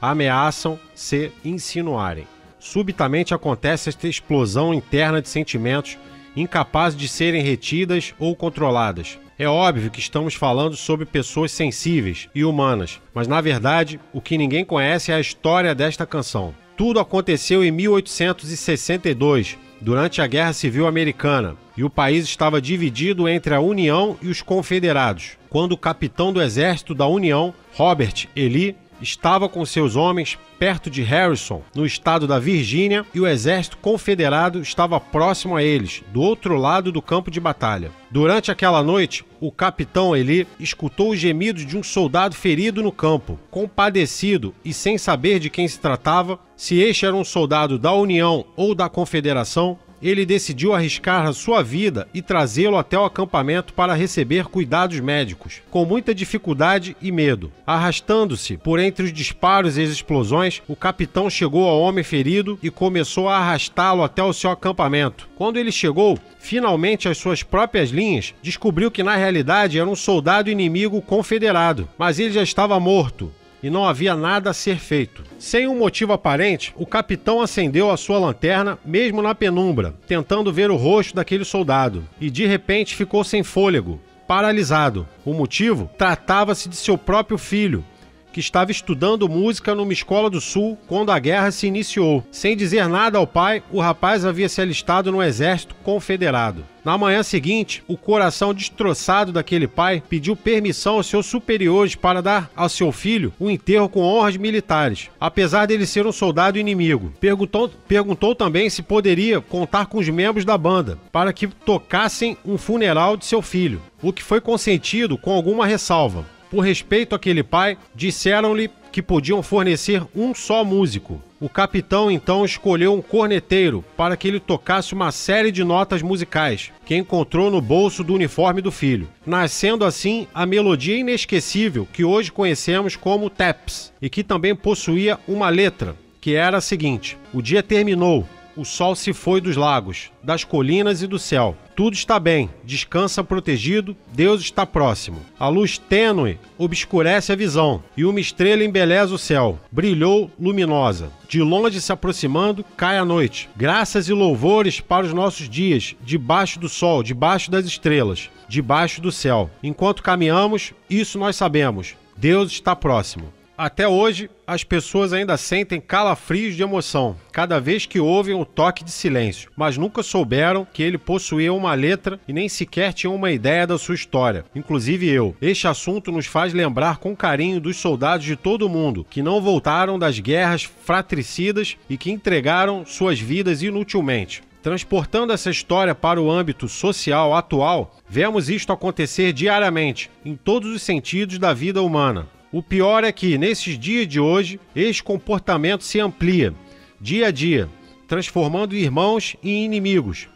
ameaçam se insinuarem. Subitamente acontece esta explosão interna de sentimentos incapazes de serem retidas ou controladas. É óbvio que estamos falando sobre pessoas sensíveis e humanas, mas na verdade o que ninguém conhece é a história desta canção. Tudo aconteceu em 1862, durante a Guerra Civil Americana, e o país estava dividido entre a União e os Confederados, quando o capitão do Exército da União, Robert E. Lee, estava com seus homens perto de Harrison, no estado da Virgínia, e o exército confederado estava próximo a eles, do outro lado do campo de batalha. Durante aquela noite, o capitão Eli escutou os gemidos de um soldado ferido no campo. Compadecido e sem saber de quem se tratava, se este era um soldado da União ou da Confederação, ele decidiu arriscar a sua vida e trazê-lo até o acampamento para receber cuidados médicos, com muita dificuldade e medo. Arrastando-se por entre os disparos e as explosões, o capitão chegou ao homem ferido e começou a arrastá-lo até o seu acampamento. Quando ele chegou, finalmente às suas próprias linhas, descobriu que na realidade era um soldado inimigo confederado, mas ele já estava morto. e não havia nada a ser feito. Sem um motivo aparente, o capitão acendeu a sua lanterna, mesmo na penumbra, tentando ver o rosto daquele soldado, e de repente ficou sem fôlego, paralisado. O motivo? Tratava-se de seu próprio filho, que estava estudando música numa escola do sul quando a guerra se iniciou. Sem dizer nada ao pai, o rapaz havia se alistado no exército confederado. Na manhã seguinte, o coração destroçado daquele pai pediu permissão aos seus superiores para dar ao seu filho um enterro com honras militares, apesar dele ser um soldado inimigo. Perguntou também se poderia contar com os membros da banda para que tocassem um funeral de seu filho, o que foi consentido com alguma ressalva. Por respeito àquele pai, disseram-lhe que podiam fornecer um só músico. O capitão então escolheu um corneteiro para que ele tocasse uma série de notas musicais que encontrou no bolso do uniforme do filho, nascendo assim a melodia inesquecível que hoje conhecemos como Taps, e que também possuía uma letra, que era a seguinte: o dia terminou, o sol se foi dos lagos, das colinas e do céu. Tudo está bem, descansa protegido, Deus está próximo. A luz tênue obscurece a visão, e uma estrela embeleza o céu. Brilhou luminosa. De longe se aproximando, cai a noite. Graças e louvores para os nossos dias, debaixo do sol, debaixo das estrelas, debaixo do céu. Enquanto caminhamos, isso nós sabemos, Deus está próximo. Até hoje, as pessoas ainda sentem calafrios de emoção cada vez que ouvem o toque de silêncio, mas nunca souberam que ele possuía uma letra e nem sequer tinham uma ideia da sua história, inclusive eu. Este assunto nos faz lembrar com carinho dos soldados de todo o mundo que não voltaram das guerras fratricidas e que entregaram suas vidas inutilmente. Transportando essa história para o âmbito social atual, vemos isto acontecer diariamente, em todos os sentidos da vida humana. O pior é que, nesses dias de hoje, este comportamento se amplia, dia a dia, transformando irmãos em inimigos,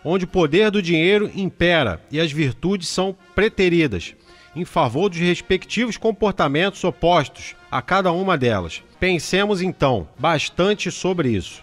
onde o poder do dinheiro impera e as virtudes são preteridas, em favor dos respectivos comportamentos opostos a cada uma delas. Pensemos, então, bastante sobre isso.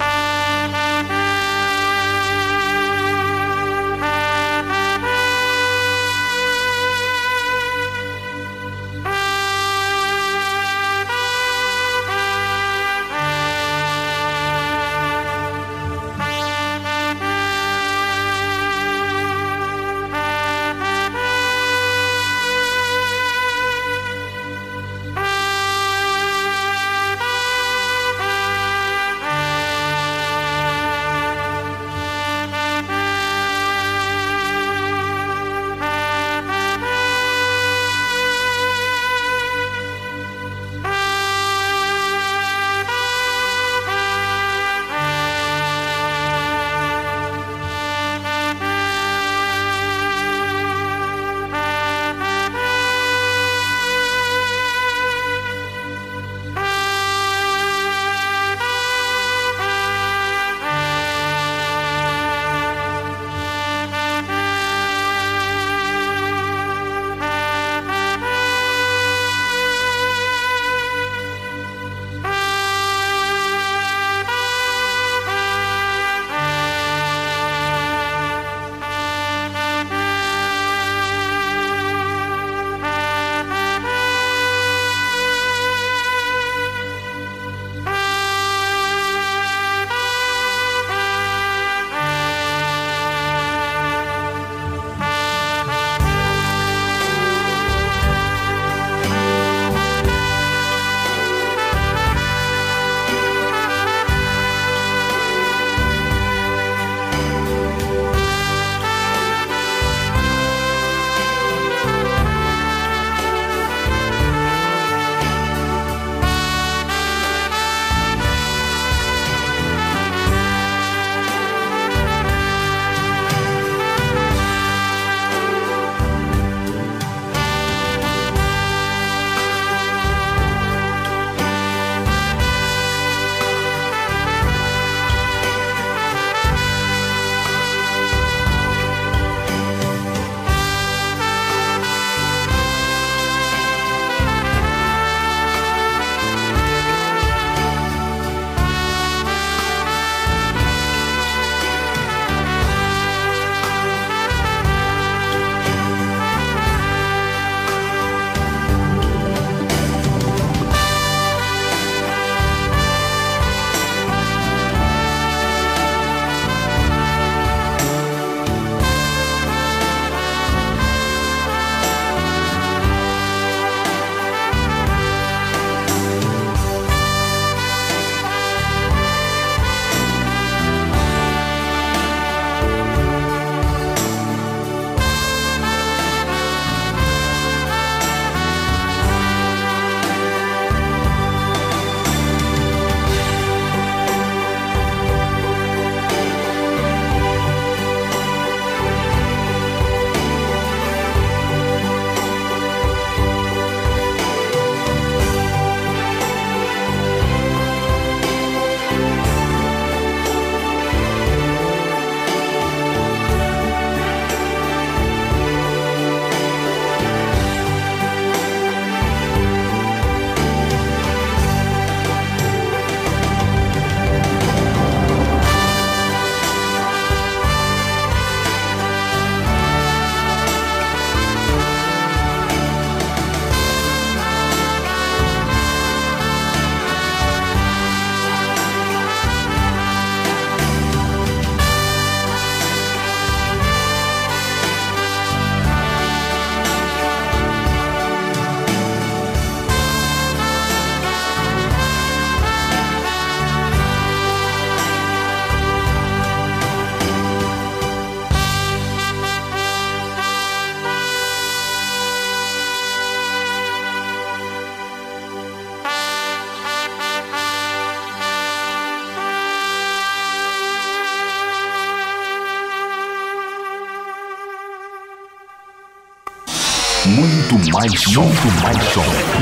Muito mais som,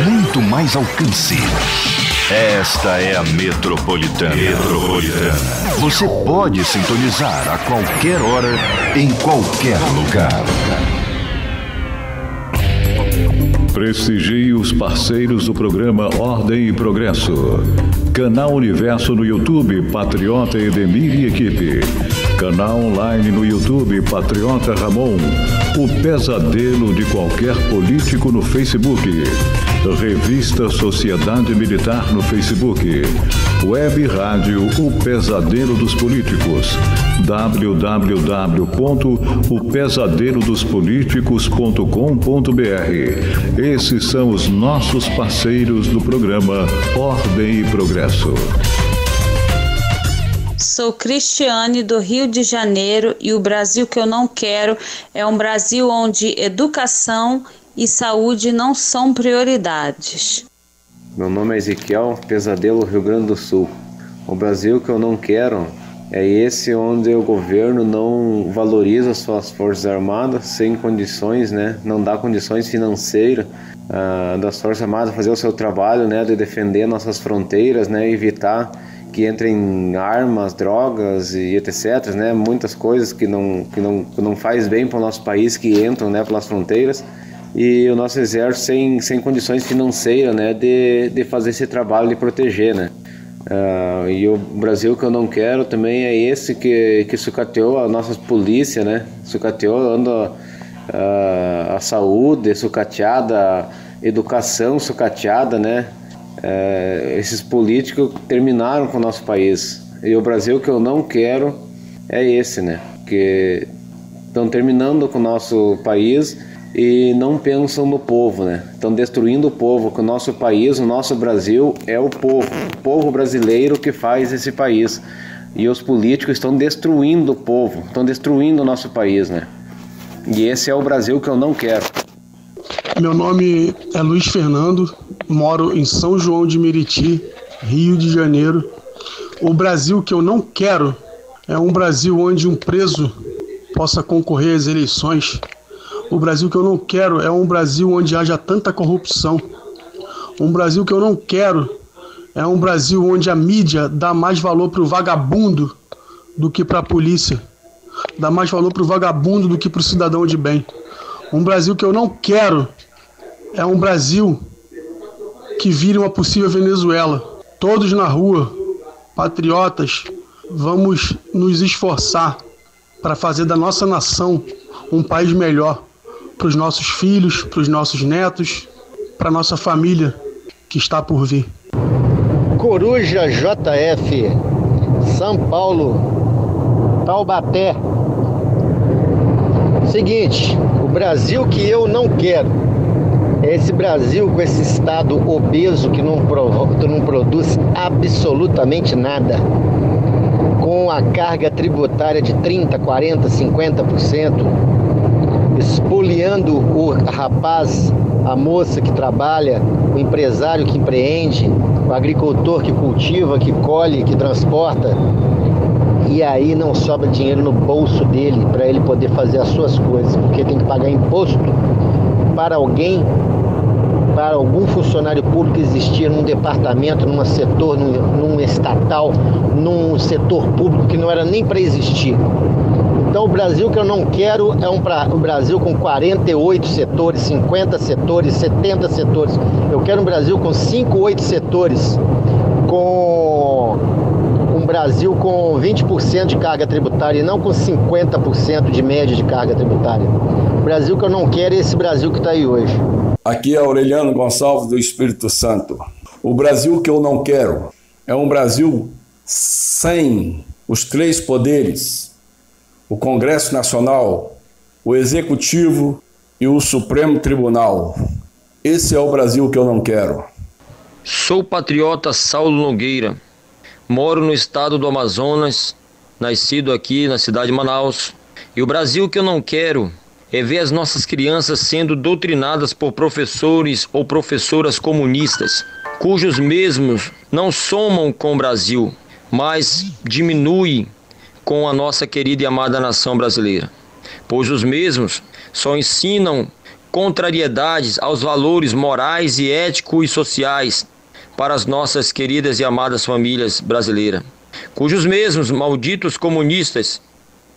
muito mais alcance. Esta é a Metropolitana. Você pode sintonizar a qualquer hora, em qualquer lugar. Prestigie os parceiros do programa Ordem e Progresso. Canal Universo no YouTube, Patriota Edemir e Equipe. Canal online no YouTube, Patriota Ramon. O pesadelo de qualquer político no Facebook. Revista Sociedade Militar no Facebook. Web Rádio O Pesadelo dos Políticos. www.opesadelodospoliticos.com.br. Esses são os nossos parceiros do programa Ordem e Progresso. Sou Cristiane, do Rio de Janeiro, e o Brasil que eu não quero é um Brasil onde educação e saúde não são prioridades. Meu nome é Ezequiel, Pesadelo, Rio Grande do Sul. O Brasil que eu não quero é esse onde o governo não valoriza suas forças armadas sem condições, né? Não dá condições financeiras das forças armadas a fazer o seu trabalho, né? De defender nossas fronteiras, né? Evitar que entrem armas, drogas e etc, né? Muitas coisas que não faz bem para o nosso país, que entram, né, pelas fronteiras. E o nosso exército sem condições financeiras, né, de fazer esse trabalho de proteger, né. E o Brasil que eu não quero também é esse que sucateou a nossa polícia, né, sucateou a saúde sucateada, a educação sucateada, né. Esses políticos terminaram com o nosso país. E o Brasil que eu não quero é esse, né, que estão terminando com o nosso país e não pensam no povo, né? Estão destruindo o povo, que o nosso país, o nosso Brasil é o povo brasileiro que faz esse país. E os políticos estão destruindo o povo, estão destruindo o nosso país, né? E esse é o Brasil que eu não quero. Meu nome é Luiz Fernando, moro em São João de Meriti, Rio de Janeiro. O Brasil que eu não quero é um Brasil onde um preso possa concorrer às eleições. O Brasil que eu não quero é um Brasil onde haja tanta corrupção. Um Brasil que eu não quero é um Brasil onde a mídia dá mais valor para o vagabundo do que para a polícia. Dá mais valor para o vagabundo do que para o cidadão de bem. Um Brasil que eu não quero é um Brasil que vire uma possível Venezuela. Todos na rua, patriotas, vamos nos esforçar para fazer da nossa nação um país melhor. Para os nossos filhos, para os nossos netos, para a nossa família que está por vir. Coruja JF, São Paulo, Taubaté. Seguinte, o Brasil que eu não quero é esse Brasil com esse estado obeso que não produz absolutamente nada, com a carga tributária de 30%, 40%, 50%, espoliando o rapaz, a moça que trabalha, o empresário que empreende, o agricultor que cultiva, que colhe, que transporta. E aí não sobra dinheiro no bolso dele para ele poder fazer as suas coisas, porque tem que pagar imposto para alguém, para algum funcionário público existir num departamento, num setor, num estatal, num setor público que não era nem para existir. Então o Brasil que eu não quero é um Brasil com 48 setores, 50 setores, 70 setores. Eu quero um Brasil com 5, 8 setores, com um Brasil com 20% de carga tributária e não com 50% de média de carga tributária. O Brasil que eu não quero é esse Brasil que está aí hoje. Aqui é Aureliano Gonçalves do Espírito Santo. O Brasil que eu não quero é um Brasil sem os 3 poderes: o Congresso Nacional, o Executivo e o Supremo Tribunal. Esse é o Brasil que eu não quero. Sou o patriota Saulo Nogueira. Moro no estado do Amazonas, nascido aqui na cidade de Manaus. E o Brasil que eu não quero é ver as nossas crianças sendo doutrinadas por professores ou professoras comunistas, cujos mesmos não somam com o Brasil, mas diminuem com a nossa querida e amada nação brasileira, pois os mesmos só ensinam contrariedades aos valores morais e éticos e sociais para as nossas queridas e amadas famílias brasileiras, cujos mesmos malditos comunistas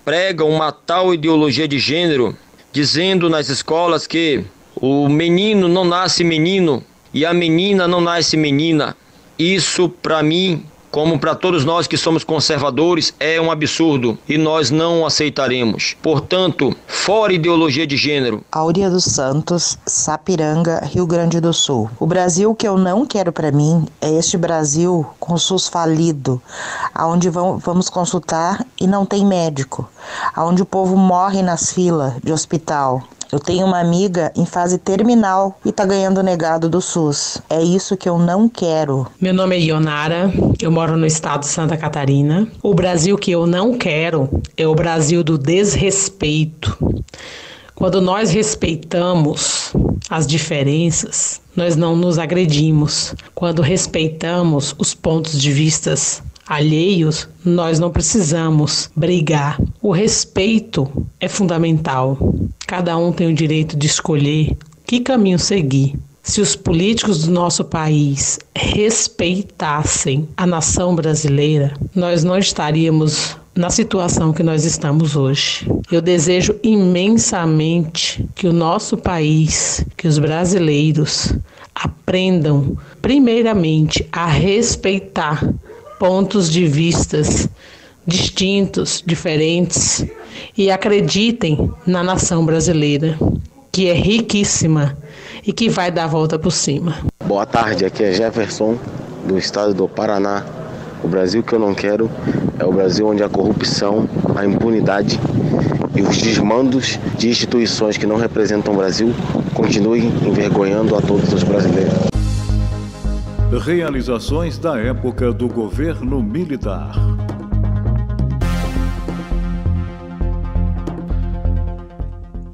pregam uma tal ideologia de gênero, dizendo nas escolas que o menino não nasce menino e a menina não nasce menina. Isso, para mim, como para todos nós que somos conservadores, é um absurdo e nós não aceitaremos. Portanto, fora ideologia de gênero. Áurea dos Santos, Sapiranga, Rio Grande do Sul. O Brasil que eu não quero para mim é este Brasil com o SUS falido, onde vamos consultar e não tem médico, onde o povo morre nas filas de hospital. Eu tenho uma amiga em fase terminal e tá ganhando negado do SUS. É isso que eu não quero. Meu nome é Ionara, eu moro no estado de Santa Catarina. O Brasil que eu não quero é o Brasil do desrespeito. Quando nós respeitamos as diferenças, nós não nos agredimos. Quando respeitamos os pontos de vista alheios, nós não precisamos brigar. O respeito é fundamental. Cada um tem o direito de escolher que caminho seguir. Se os políticos do nosso país respeitassem a nação brasileira, nós não estaríamos na situação que nós estamos hoje. Eu desejo imensamente que o nosso país, que os brasileiros aprendam primeiramente a respeitar pontos de vistas distintos, diferentes, e acreditem na nação brasileira, que é riquíssima e que vai dar a volta por cima. Boa tarde, aqui é Jefferson, do estado do Paraná. O Brasil que eu não quero é o Brasil onde a corrupção, a impunidade e os desmandos de instituições que não representam o Brasil continuem envergonhando a todos os brasileiros. Realizações da época do governo militar.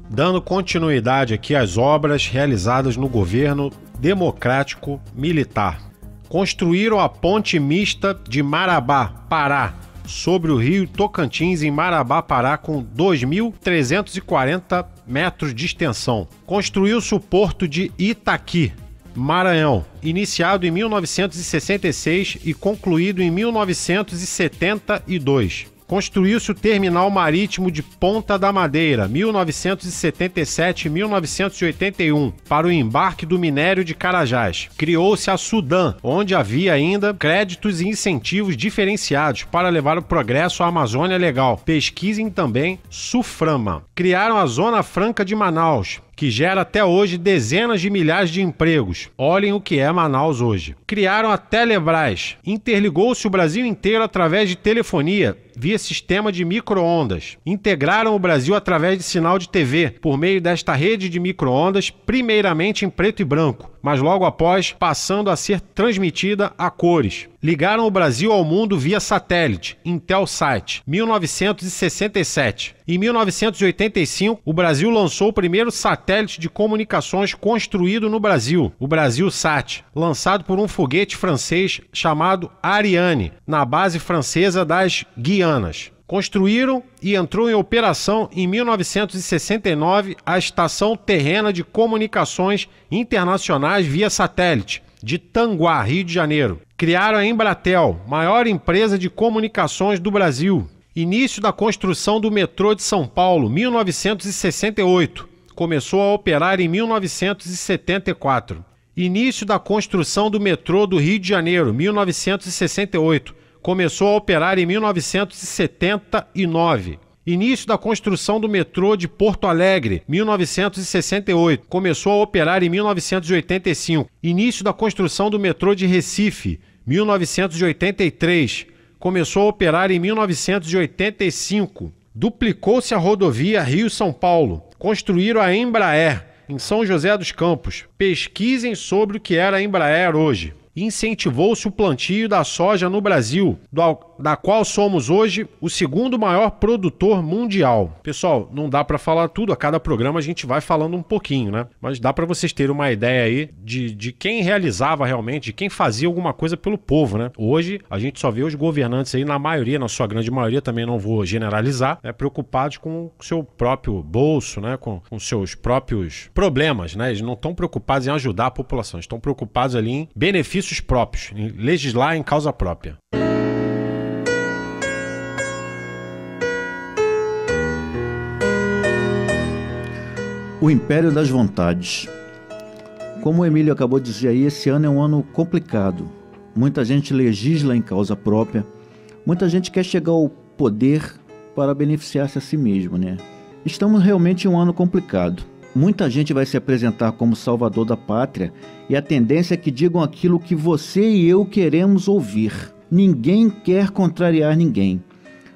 Dando continuidade aqui às obras realizadas no governo democrático militar. Construíram a ponte mista de Marabá, Pará, sobre o rio Tocantins, em Marabá, Pará, com 2.340 metros de extensão. Construiu-se o porto de Itaqui, Maranhão, iniciado em 1966 e concluído em 1972. Construiu-se o terminal marítimo de Ponta da Madeira, 1977 e 1981, para o embarque do minério de Carajás. Criou-se a Sudam, onde havia ainda créditos e incentivos diferenciados para levar o progresso à Amazônia Legal. Pesquisem também Suframa. Criaram a Zona Franca de Manaus, que gera até hoje dezenas de milhares de empregos. Olhem o que é Manaus hoje. Criaram a Telebrás. Interligou-se o Brasil inteiro através de telefonia, via sistema de micro-ondas. Integraram o Brasil através de sinal de TV, por meio desta rede de micro-ondas, primeiramente em preto e branco, mas logo após passando a ser transmitida a cores. Ligaram o Brasil ao mundo via satélite, Intelsat, 1967. Em 1985, o Brasil lançou o primeiro satélite de comunicações construído no Brasil, o BrasilSat, lançado por um foguete francês chamado Ariane, na base francesa das Guianas. Construíram e entrou em operação em 1969 a Estação Terrena de Comunicações Internacionais via satélite, de Tanguá, Rio de Janeiro. Criaram a Embratel, maior empresa de comunicações do Brasil. Início da construção do metrô de São Paulo, 1968. Começou a operar em 1974. Início da construção do metrô do Rio de Janeiro, 1968. Começou a operar em 1979. Início da construção do metrô de Porto Alegre, 1968. Começou a operar em 1985. Início da construção do metrô de Recife, 1983. Começou a operar em 1985. Duplicou-se a rodovia Rio-São Paulo. Construíram a Embraer, em São José dos Campos. Pesquisem sobre o que era a Embraer hoje. e incentivou-se o plantio da soja no Brasil, da qual somos hoje o segundo maior produtor mundial. Pessoal, não dá para falar tudo, a cada programa a gente vai falando um pouquinho, né? Mas dá para vocês terem uma ideia aí de quem realizava realmente, de quem fazia alguma coisa pelo povo, né? Hoje a gente só vê os governantes aí, na maioria, na sua grande maioria, também não vou generalizar, né, preocupados com o seu próprio bolso, né, com seus próprios problemas, né? Eles não estão preocupados em ajudar a população, estão preocupados ali em benefícios próprios, em legislar em causa própria. O Império das Vontades. Como o Emílio acabou de dizer aí, esse ano é um ano complicado. Muita gente legisla em causa própria, muita gente quer chegar ao poder para beneficiar-se a si mesmo, né? Estamos realmente em um ano complicado. Muita gente vai se apresentar como salvador da pátria e a tendência é que digam aquilo que você e eu queremos ouvir. Ninguém quer contrariar ninguém.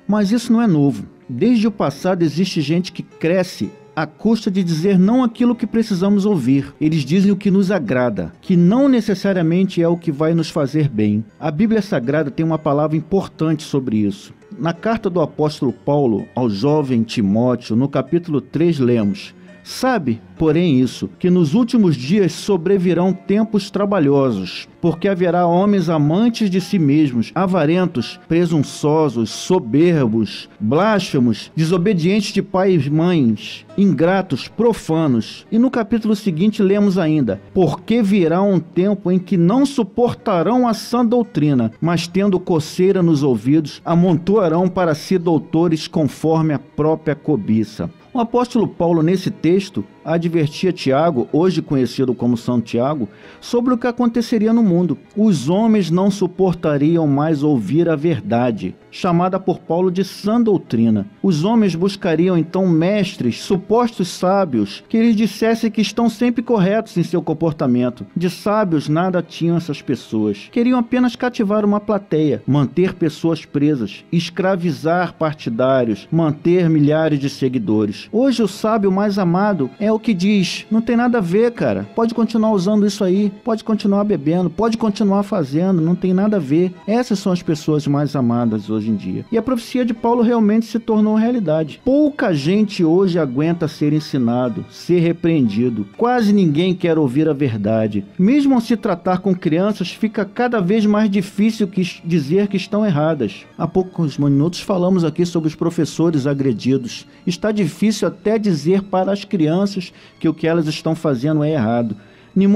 Mas isso não é novo. Desde o passado existe gente que cresce à custa de dizer não aquilo que precisamos ouvir. Eles dizem o que nos agrada, que não necessariamente é o que vai nos fazer bem. A Bíblia Sagrada tem uma palavra importante sobre isso. Na carta do apóstolo Paulo ao jovem Timóteo, no capítulo 3, lemos: sabe, porém, isso, que nos últimos dias sobrevirão tempos trabalhosos, porque haverá homens amantes de si mesmos, avarentos, presunçosos, soberbos, blasfemos, desobedientes de pais e mães, ingratos, profanos. E no capítulo seguinte lemos ainda: porque virá um tempo em que não suportarão a sã doutrina, mas tendo coceira nos ouvidos, amontoarão para si doutores conforme a própria cobiça. O apóstolo Paulo, nesse texto, advertia Tiago, hoje conhecido como São Tiago, sobre o que aconteceria no mundo. Os homens não suportariam mais ouvir a verdade, chamada por Paulo de sã doutrina. Os homens buscariam então mestres, supostos sábios, que lhes dissessem que estão sempre corretos em seu comportamento. De sábios nada tinham essas pessoas. Queriam apenas cativar uma plateia, manter pessoas presas, escravizar partidários, manter milhares de seguidores. Hoje o sábio mais amado é o que diz: não tem nada a ver, cara, pode continuar usando isso aí, pode continuar bebendo, pode continuar fazendo, não tem nada a ver. Essas são as pessoas mais amadas hoje em dia. E a profecia de Paulo realmente se tornou realidade. Pouca gente hoje aguenta ser ensinado, ser repreendido. Quase ninguém quer ouvir a verdade. Mesmo ao se tratar com crianças, fica cada vez mais difícil dizer que estão erradas. Há poucos minutos falamos aqui sobre os professores agredidos. Está difícil até dizer para as crianças que o que elas estão fazendo é errado. No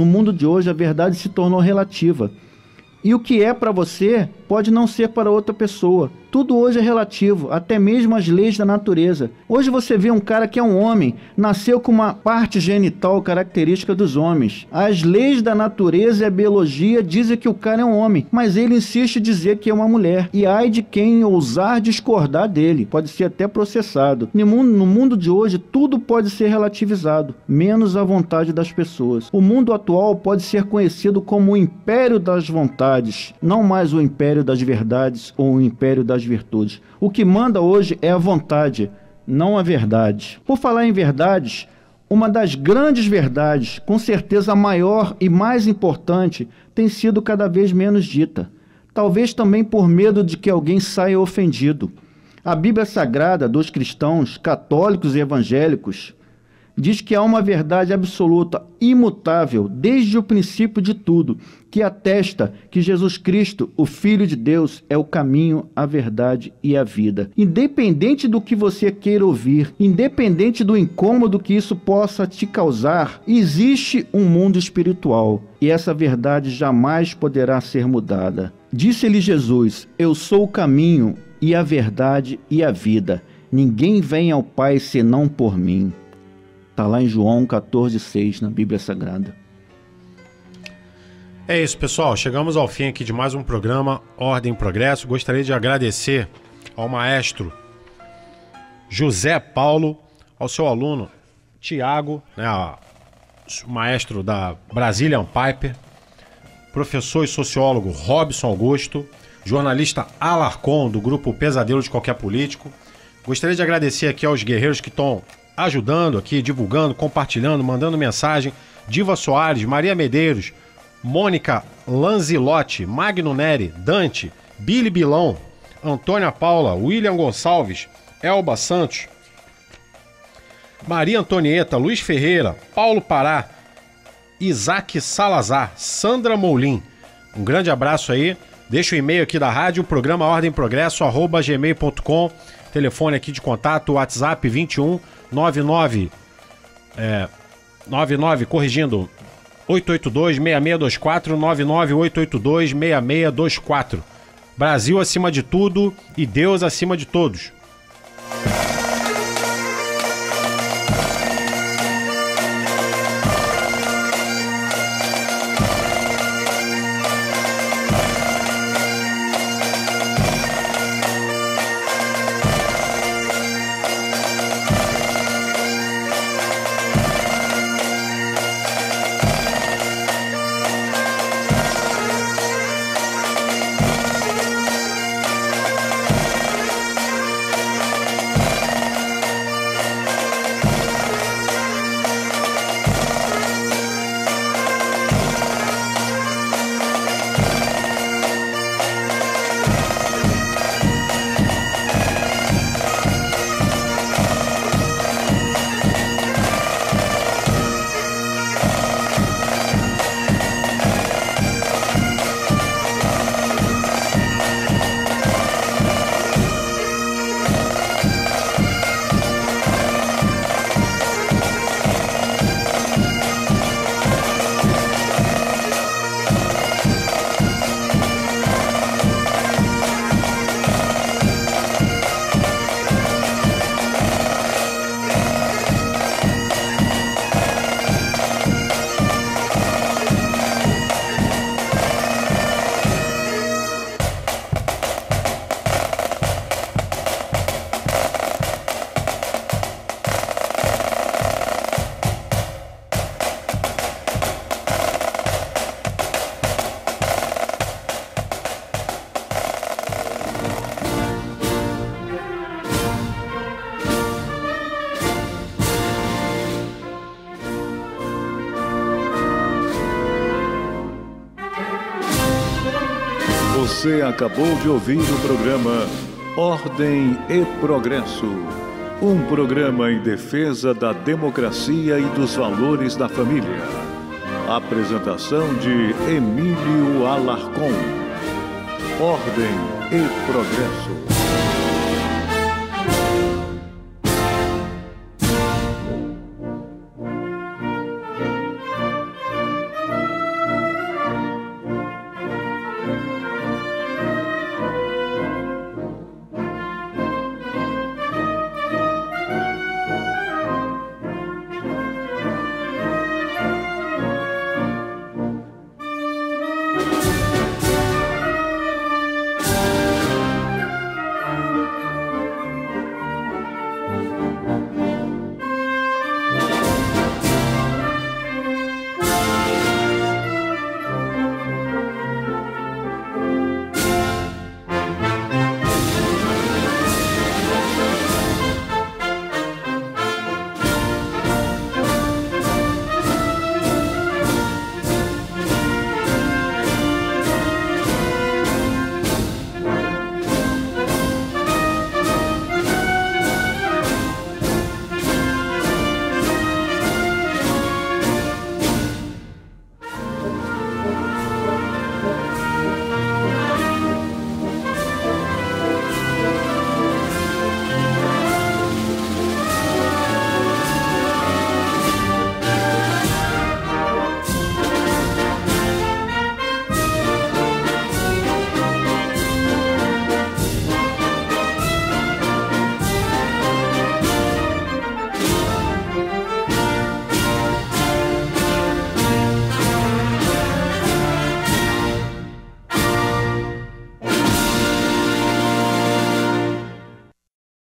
mundo de hoje, a verdade se tornou relativa. E o que é para você pode não ser para outra pessoa. Tudo hoje é relativo, até mesmo as leis da natureza. Hoje você vê um cara que é um homem, nasceu com uma parte genital característica dos homens. As leis da natureza e a biologia dizem que o cara é um homem, mas ele insiste em dizer que é uma mulher. E ai de quem ousar discordar dele, pode ser até processado. No mundo de hoje, tudo pode ser relativizado, menos a vontade das pessoas. O mundo atual pode ser conhecido como o império das vontades, não mais o império das verdades ou o império das virtudes. O que manda hoje é a vontade, não a verdade. Por falar em verdades, uma das grandes verdades, com certeza a maior e mais importante, tem sido cada vez menos dita. Talvez também por medo de que alguém saia ofendido. A Bíblia Sagrada dos cristãos, católicos e evangélicos diz que há uma verdade absoluta, imutável, desde o princípio de tudo, que atesta que Jesus Cristo, o Filho de Deus, é o caminho, a verdade e a vida. Independente do que você queira ouvir, independente do incômodo que isso possa te causar, existe um mundo espiritual e essa verdade jamais poderá ser mudada. Disse-lhe Jesus: eu sou o caminho e a verdade e a vida. Ninguém vem ao Pai senão por mim. Está lá em João 14,6, na Bíblia Sagrada. É isso, pessoal. Chegamos ao fim aqui de mais um programa Ordem e Progresso. Gostaria de agradecer ao maestro José Paulo, ao seu aluno Tiago, né, o maestro da Brazilian Piper, professor e sociólogo Robson Augusto, jornalista Alarcon, do grupo Pesadelo de Qualquer Político. Gostaria de agradecer aqui aos guerreiros que estão ajudando aqui, divulgando, compartilhando, mandando mensagem: Diva Soares, Maria Medeiros, Mônica Lanzilotti, Magno Neri, Dante, Billy Bilão, Antônia Paula, William Gonçalves, Elba Santos, Maria Antonieta, Luiz Ferreira, Paulo Pará, Isaac Salazar, Sandra Moulin. Um grande abraço aí. Deixa o e-mail aqui da rádio, programa ordemprogresso@gmail.com. Telefone aqui de contato, WhatsApp 21 99 corrigindo 882-6624 99882-6624. Brasil acima de tudo e Deus acima de todos. Você acabou de ouvir o programa Ordem e Progresso, um programa em defesa da democracia e dos valores da família. Apresentação de Emílio Alarcon. Ordem e Progresso.